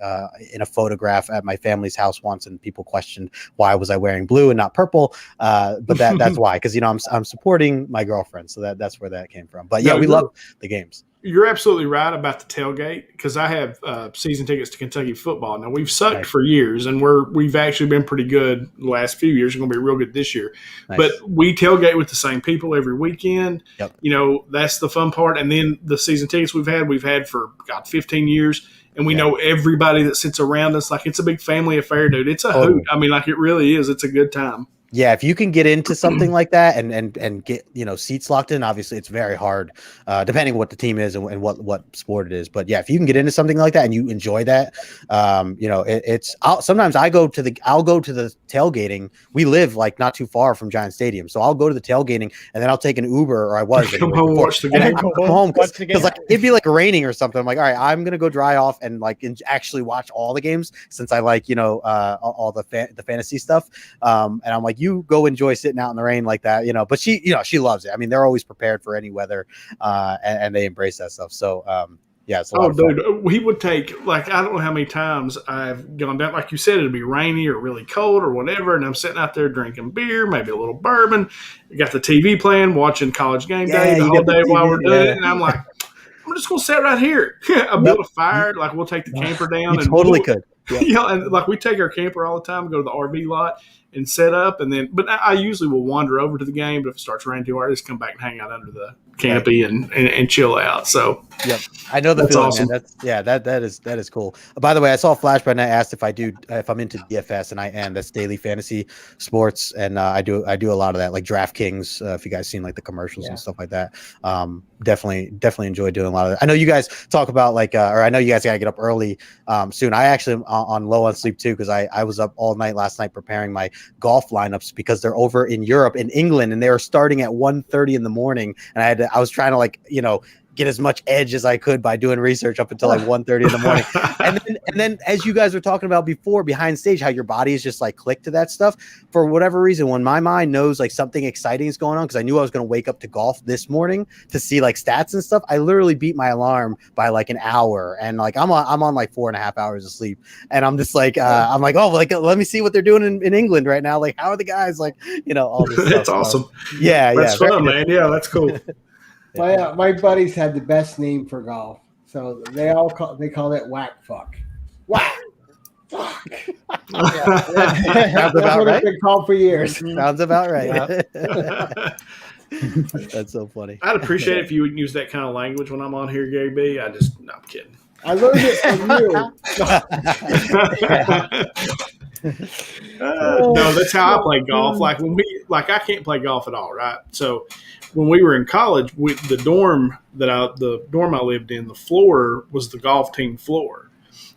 in a photograph at my family's house once, and people questioned why was I wearing blue and not purple. But that's why, because I'm supporting my girlfriend. So that's where that came from. But yeah, we love the games. You're absolutely right about the tailgate because I have season tickets to Kentucky football. Now, we've sucked for years, and we've actually been pretty good the last few years. We're going to be real good this year. Nice. But we tailgate with the same people every weekend. Yep. That's the fun part. And then the season tickets we've had for, 15 years. And we know everybody that sits around us. Like, it's a big family affair, dude. It's a hoot. I mean, like, it really is. It's a good time. Yeah, if you can get into something like that and get seats locked in, obviously it's very hard, depending on what the team is and what sport it is. But yeah, if you can get into something like that and you enjoy that, sometimes I'll go to the tailgating. We live like not too far from Giant Stadium, so I'll go to the tailgating and then I'll take an Uber, or I was come home watch the game. Come home because like it'd be like raining or something. I'm like, all right, I'm gonna go dry off and actually watch all the games since I like all the fantasy stuff. And I'm like, you go enjoy sitting out in the rain like that, but she loves it. I mean, they're always prepared for any weather, and they embrace that stuff. So, it's a lot of fun. Dude, we would take, I don't know how many times I've gone down, like you said, it'd be rainy or really cold or whatever, and I'm sitting out there drinking beer, maybe a little bourbon. We got the TV playing, watching College Game Day the whole day while we're doing it, and I'm like, I'm just going to sit right here. I built a fire, we'll take the camper down. You totally could. Yeah. And we take our camper all the time, go to the RV lot and set up, but I usually will wander over to the game. But if it starts raining too hard, I just come back and hang out under the canopy and chill out. So yep, I know that's awesome. Man. That is cool. By the way, I saw a flash, but I asked if I'm into DFS, and I am. That's daily fantasy sports, and I do a lot of that, like DraftKings. If you guys seen the commercials and stuff like that, definitely enjoy doing a lot of that. I know you guys talk about or I know you guys gotta get up early soon. I actually am on low on sleep too because I was up all night last night preparing my golf lineups because they're over in Europe, in England, and they were starting at 1:30 in the morning, and I was trying to get as much edge as I could by doing research up until 1:30 in the morning. and then as you guys were talking about before behind stage, how your body is just click to that stuff for whatever reason. When my mind knows something exciting is going on, because I knew I was going to wake up to golf this morning to see stats and stuff, I literally beat my alarm by an hour, and I'm on 4.5 hours of sleep, and I'm just I'm let me see what they're doing in England right now. How are the guys all this stuff. That's awesome. That's fun, man. Yeah, that's cool. My buddies had the best name for golf, so they call it whack fuck. Whack fuck. Sounds about right. It's been called for years. Sounds about right. That's so funny. I'd appreciate it if you would use that kind of language when I'm on here, Gary B. No, I'm kidding. I learned it from you. No, that's how I play golf. Like I can't play golf at all, right? So when we were in college, the dorm I lived in, the floor was the golf team floor.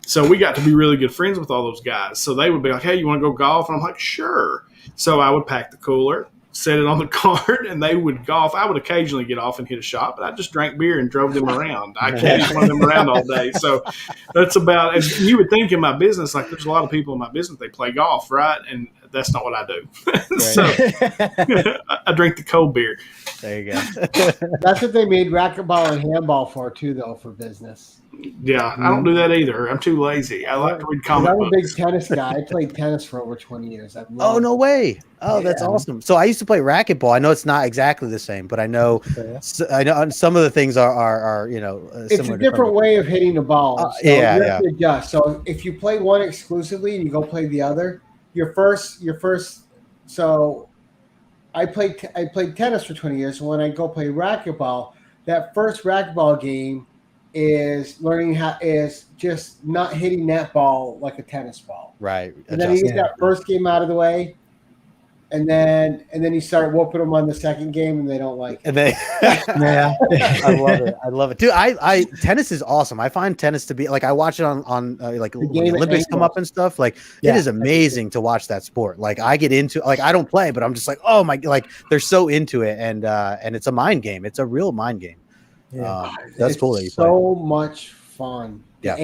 So we got to be really good friends with all those guys. So they would be like, "Hey, you want to go golf?" And I'm like, "Sure." So I would pack the cooler, set it on the cart, and they would golf. I would occasionally get off and hit a shot, but I just drank beer and drove them around. I can't just run them around all day. So that's about as you would think in my business. Like there's a lot of people in my business, they play golf, right? And that's not what I do. So I drink the cold beer. There you go. That's what they made racquetball and handball for too, though, for business. Yeah, I don't do that either. I'm too lazy. I like to read comic books. I'm a big tennis guy. I played tennis for over 20 years. Oh, no way. Oh, yeah. That's awesome. So I used to play racquetball. I know it's not exactly the same, but I know some of the things are it's a different way of hitting the ball. So you have to adjust. So if you play one exclusively and you go play the other, your first. So I played tennis for 20 years. So when I go play racquetball, that first racquetball game is just not hitting that ball like a tennis ball. Right. And then you get that first game out of the way, and then you start whooping them on the second game, and they don't like it. And I love it. Dude, I tennis is awesome. I find tennis to be like, I watch it on like when the Olympics come up and stuff. Like it is amazing to watch that sport. Like I get into, like, I don't play, but I'm just like, oh my, like they're so into it. And it's a mind game. It's a real mind game. Yeah, that's cool. That you play. So much fun. Yeah,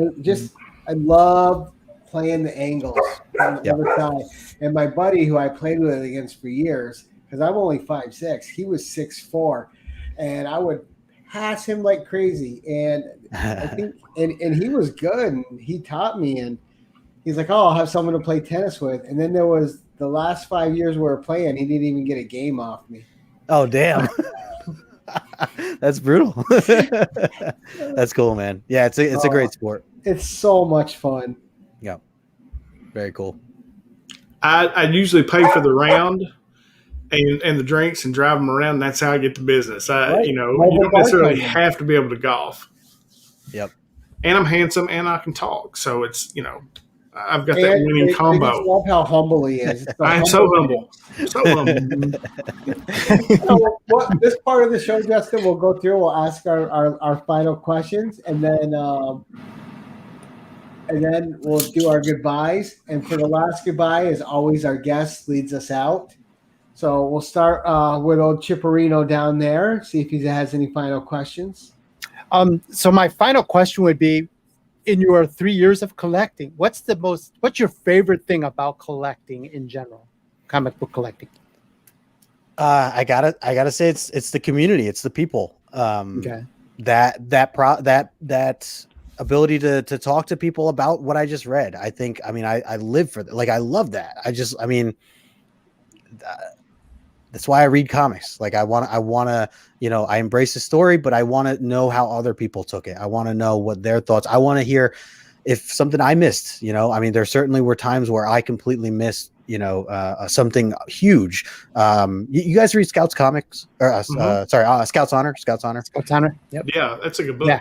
I love playing the angles on the other side. And my buddy, who I played with against for years, because I'm only 5'6", he was 6'4", and I would pass him like crazy. And I think, and he was good, and he taught me. And he's like, "Oh, I'll have someone to play tennis with." And then there was the last 5 years we were playing, he didn't even get a game off me. Oh, damn. That's brutal. That's cool, man. Yeah, it's a great sport. It's so much fun. Yeah, very cool. I usually pay for the round and the drinks and drive them around. And that's how I get the business. You don't necessarily have to be able to golf. Yep. And I'm handsome and I can talk, so it's I've got that winning combo. I love how humble he is. I'm so humble. So humble. This part of the show, Justin, we'll go through. We'll ask our final questions, and then we'll do our goodbyes. And for the last goodbye, as always, our guest leads us out. So we'll start with old Chipperino down there. See if he has any final questions. So my final question would be, in your 3 years of collecting, what's your favorite thing about collecting in general, comic book collecting? I gotta say it's the community, it's the people. That ability to talk to people about what I just read. I live for that. Like I love that. That's why I read comics. Like I want to, I embrace the story, but I want to know how other people took it. I want to know what their thoughts. I want to hear if something I missed, there certainly were times where I completely missed, something huge. You guys read Scouts Comics or Scouts Honor? Scouts Honor. Yep. Yeah. That's a good book.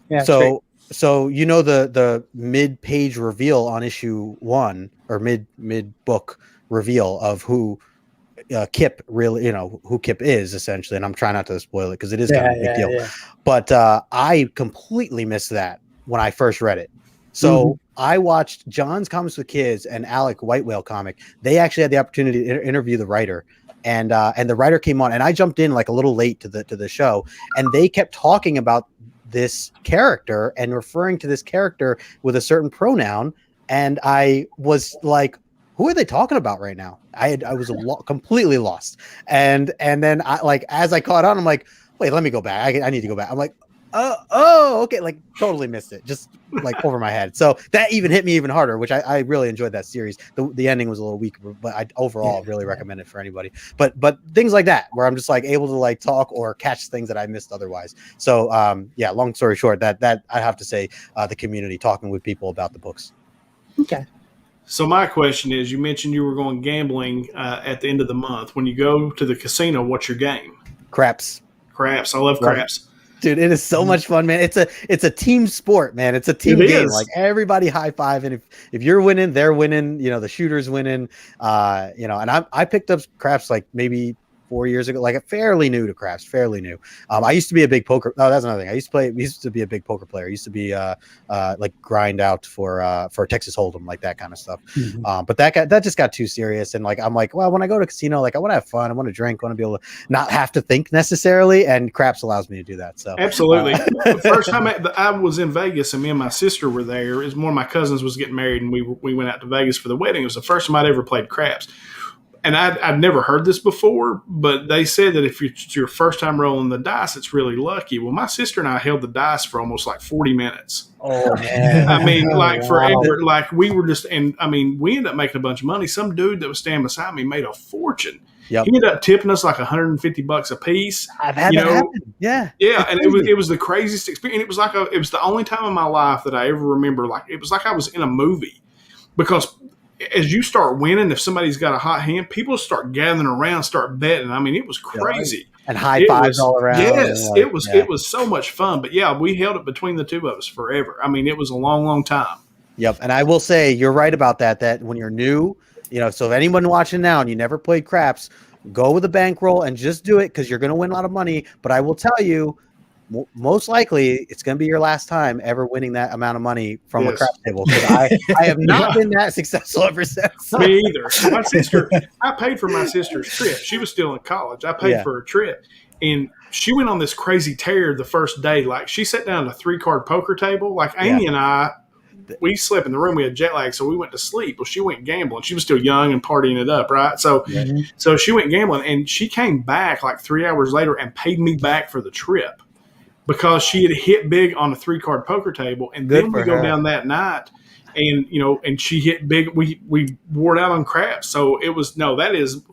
Yeah. So the mid-page reveal on issue 1 or mid book reveal of who Kip really, who Kip is essentially, and I'm trying not to spoil it because it is kind of a big deal. Yeah. But I completely missed that when I first read it. So I watched John's Comics with Kids and Alec White Whale comic. They actually had the opportunity to interview the writer, and the writer came on, and I jumped in like a little late to the show, and they kept talking about this character and referring to this character with a certain pronoun, and I was like, who are they talking about right now? I was completely lost. And then as I caught on, I'm like, wait, let me go back. I need to go back. I'm like, okay. Like totally missed it. Just like over my head. So that even hit me even harder, which I really enjoyed that series. The ending was a little weak, but I overall really recommend it for anybody. But things like that, where I'm just like able to like talk or catch things that I missed otherwise. So long story short, that I have to say, the community, talking with people about the books. Okay. So my question is, you mentioned you were going gambling at the end of the month. When you go to the casino, what's your game? Craps. Craps. I love craps. Dude, it is so much fun, man. It's a team sport, man. It's a team game. Like everybody high five, and if you're winning, they're winning. You know, the shooter's winning. You know, and I picked up craps like maybe 4 years ago, like fairly new to craps, fairly new. I used to be a big poker. Oh, that's another thing. I used to be a big poker player. I used to be like grind out for Texas Hold'em, like that kind of stuff. But that just got too serious. And like, I'm like, well, when I go to a casino, like I want to have fun. I want to drink. I want to be able to not have to think necessarily. And craps allows me to do that. So absolutely. The first time I was in Vegas and me and my sister were there, is one of my cousins was getting married and we went out to Vegas for the wedding. It was the first time I'd ever played craps. And I've never heard this before, but they said that if it's your first time rolling the dice, it's really lucky. Well, my sister and I held the dice for almost like 40 minutes. Oh, man. I mean, like forever. Like we were just, and I mean, we ended up making a bunch of money. Some dude that was standing beside me made a fortune. Yep. He ended up tipping us like $150 a piece. I've had that happen. Yeah. Yeah. And it was the craziest experience. And it was the only time in my life that I ever remember, like, it was like I was in a movie, because as you start winning, if somebody's got a hot hand, people start gathering around, start betting. I mean, it was crazy. And high fives all around. Yes, it was so much fun. But yeah, we held it between the two of us forever. I mean, it was a long, long time. Yep. And I will say you're right about that when you're new, you know, so if anyone watching now and you never played craps, go with a bankroll and just do it, because you're going to win a lot of money. But I will tell you, most likely it's going to be your last time ever winning that amount of money from a craps table, because I have not been that successful ever since. Me either. My sister, I paid for my sister's trip. She was still in college. I paid for her trip, and she went on this crazy tear the first day. Like, she sat down at a 3-card poker table. Like, Amy and I, we slept in the room. We had jet lag, so we went to sleep. Well, she went gambling. She was still young and partying it up, right? So, so she went gambling, and she came back like 3 hours later and paid me back for the trip, because she had hit big on a 3-card poker table. And then we go down that night, and, you know, and she hit big. We wore it out on craps. So it was,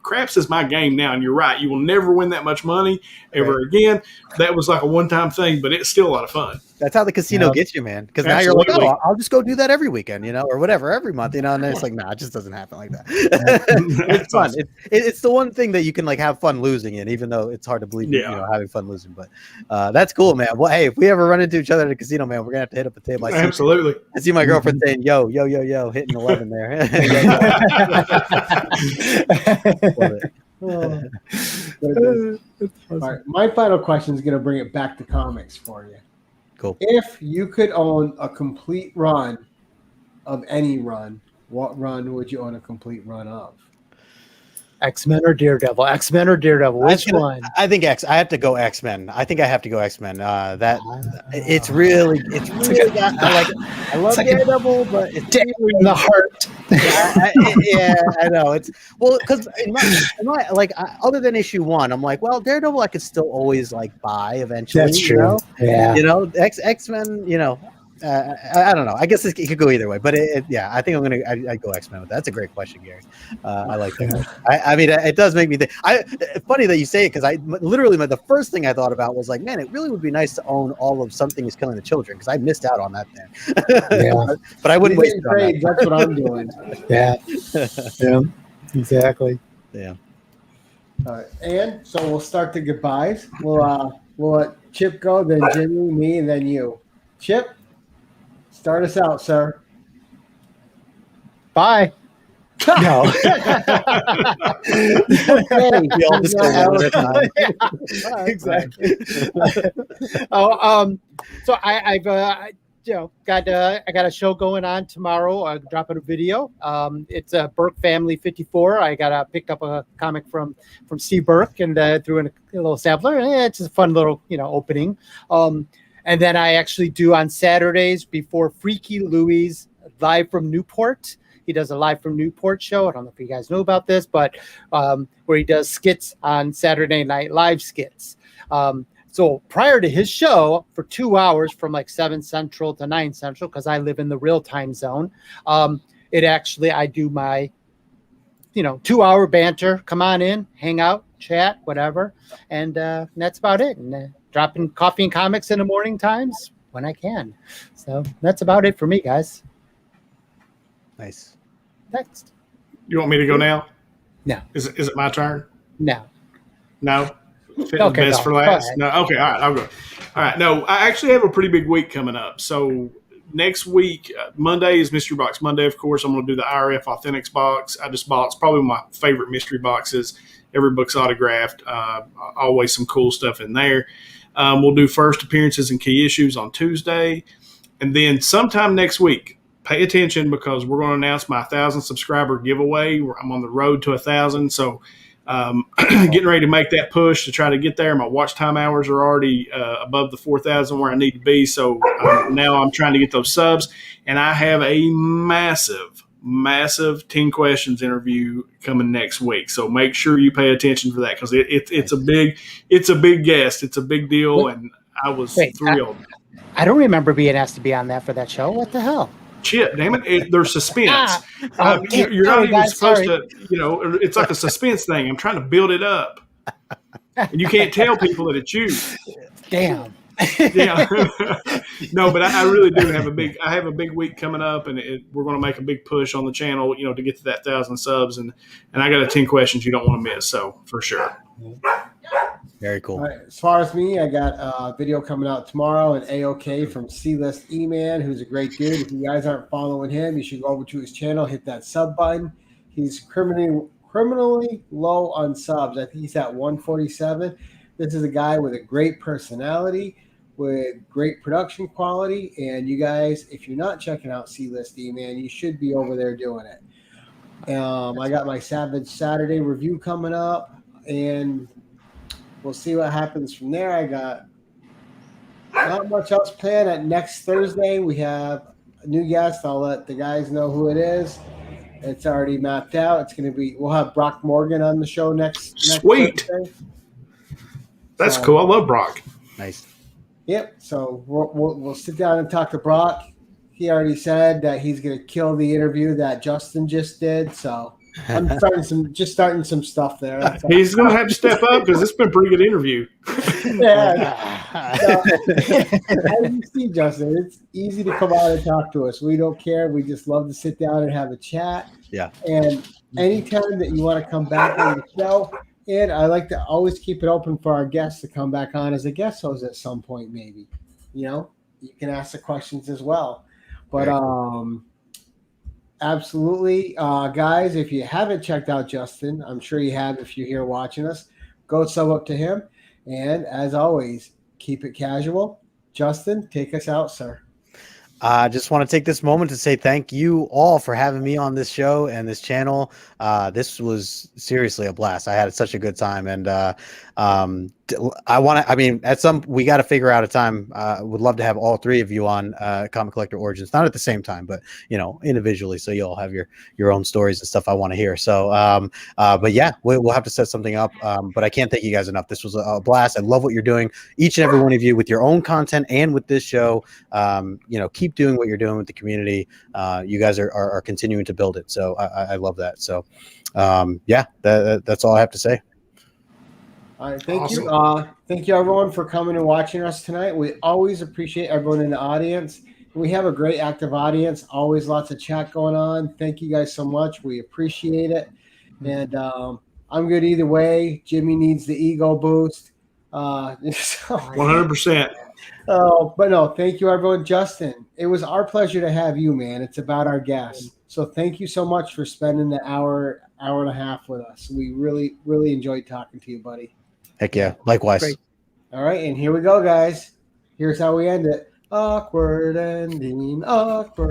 craps is my game now. And you're right. You will never win that much money ever again. That was like a one-time thing, but it's still a lot of fun. That's how the casino gets you, man. Because now you're like, oh, I'll just go do that every weekend, you know, or whatever, every month, you know. And then it's like, nah, it just doesn't happen like that. It's fun. Awesome. It's the one thing that you can like have fun losing in, even though it's hard to believe, you know, having fun losing. But that's cool, man. Well, hey, if we ever run into each other at a casino, man, we're gonna have to hit up a table. Absolutely. I see my girlfriend saying, yo, hitting 11 there. All right, my final question is going to bring it back to comics for you. Cool. If you could own a complete run of any run, what run would you own a complete run of? X-Men or Daredevil? X-Men or Daredevil? Which one? I think I have to go X-Men. I think I have to go X-Men. It's really got, I love Daredevil, but it's really in the heart. I know. It's because in my other than issue 1, I'm like, well, Daredevil I could still always like buy eventually. That's true. You know? Yeah. You know, X-Men. You know. I don't know. I guess it could go either way, but I think I'd go X-Men with that. That's a great question, Gary. I like that. I mean, it does make me think. Funny that you say it, because I literally the first thing I thought about was like, man, it really would be nice to own all of Something Is Killing the Children, because I missed out on that thing. Yeah. but I wouldn't waste it on that. That's what I'm doing. Yeah, exactly. Yeah. All right, and so we'll start the goodbyes. We'll let Chip go, then Jimmy, me, and then you. Chip, start us out, sir. Bye. No. Exactly. So I've got a show going on tomorrow. I'm dropping a video. It's a Burke Family 54. I picked up a comic from Steve Burke and threw in a little sampler. It's a fun little opening. And then I actually do on Saturdays before Freaky Louie's live from Newport. He does a live from Newport show. I don't know if you guys know about this, but where he does skits on Saturday Night Live skits. So prior to his show for 2 hours from like 7 Central to 9 Central, because I live in the real time zone, I do my 2-hour banter. Come on in, hang out, chat, whatever. And that's about it. And dropping coffee and comics in the morning times when I can. So that's about it for me, guys. Nice. Next. You want me to go now? No. Is it my turn? No. No? best for last. No, okay, all right, I'll go. All right, no, I actually have a pretty big week coming up. So next week, Monday is Mystery Box Monday. Of course, I'm going to do the IRF Authentics box. I just bought. It's probably my favorite mystery boxes. Every book's autographed. Always some cool stuff in there. We'll do first appearances and key issues on Tuesday, and then sometime next week. Pay attention because we're going to announce my 1,000 subscriber giveaway. I'm on the road to 1,000, so getting ready to make that push to try to get there. My watch time hours are already above the 4,000 where I need to be, so now I'm trying to get those subs, and I have a massive 10 questions interview coming next week. So make sure you pay attention for that because it's a big guest. It's a big deal, and I was thrilled. I don't remember being asked to be on that for that show. What the hell? Chip, damn it. There's suspense. You're not even supposed to, it's like a suspense thing. I'm trying to build it up. And you can't tell people that it's you. Damn. Yeah. No, but I really do have a big week coming up, and we're going to make a big push on the channel, to get to that 1,000 subs. And I got 10 questions you don't want to miss. So for sure. Very cool. All right, as far as me, I got a video coming out tomorrow, an AOK from C-List E-Man, who's a great dude. If you guys aren't following him, you should go over to his channel, hit that sub button. He's criminally low on subs. I think he's at 147. This is a guy with a great personality, with great production quality. And you guys, if you're not checking out C-List E-Man, you should be over there doing it. I got my Savage Saturday review coming up, and we'll see what happens from there. I got not much else planned. At next Thursday, we have a new guest. I'll let the guys know who it is. It's already mapped out. It's going to be. We'll have Brock Morgan on the show next Sweet. Thursday. That's cool. I love Brock. Nice. Yep. So we'll sit down and talk to Brock. He already said that he's going to kill the interview that Justin just did. So I'm starting some stuff there. He's going to have to step up because it's been a pretty good interview. Yeah. So, as you see, Justin, it's easy to come out and talk to us. We don't care. We just love to sit down and have a chat. Yeah. And anytime that you want to come back on the show, and I like to always keep it open for our guests to come back on as a guest host at some point, maybe. You can ask the questions as well. But absolutely, guys, if you haven't checked out Justin, I'm sure you have if you're here watching us, go sub up to him. And as always, keep it casual. Justin, take us out, sir. I just want to take this moment to say thank you all for having me on this show and this channel. This was seriously a blast. I had such a good time, and we got to figure out a time. Would love to have all three of you on Comic Collector Origins, not at the same time, but individually, so you'll have your own stories and stuff I want to hear. So, but yeah, we'll have to set something up. But I can't thank you guys enough. This was a blast. I love what you're doing, each and every one of you, with your own content and with this show. Keep doing what you're doing with the community. You guys are continuing to build it. So I love that. So that's all I have to say. All right, thank you. Thank you, everyone, for coming and watching us tonight. We always appreciate everyone in the audience. We have a great active audience, always lots of chat going on. Thank you guys so much. We appreciate it. And I'm good either way. Jimmy needs the ego boost. 100%. But no, thank you, everyone. Justin, it was our pleasure to have you, man. It's about our guests. So thank you so much for spending the hour and a half with us. We really, really enjoyed talking to you, buddy. Heck yeah. Likewise. Great. All right. And here we go, guys. Here's how we end it. Awkward ending. Awkward.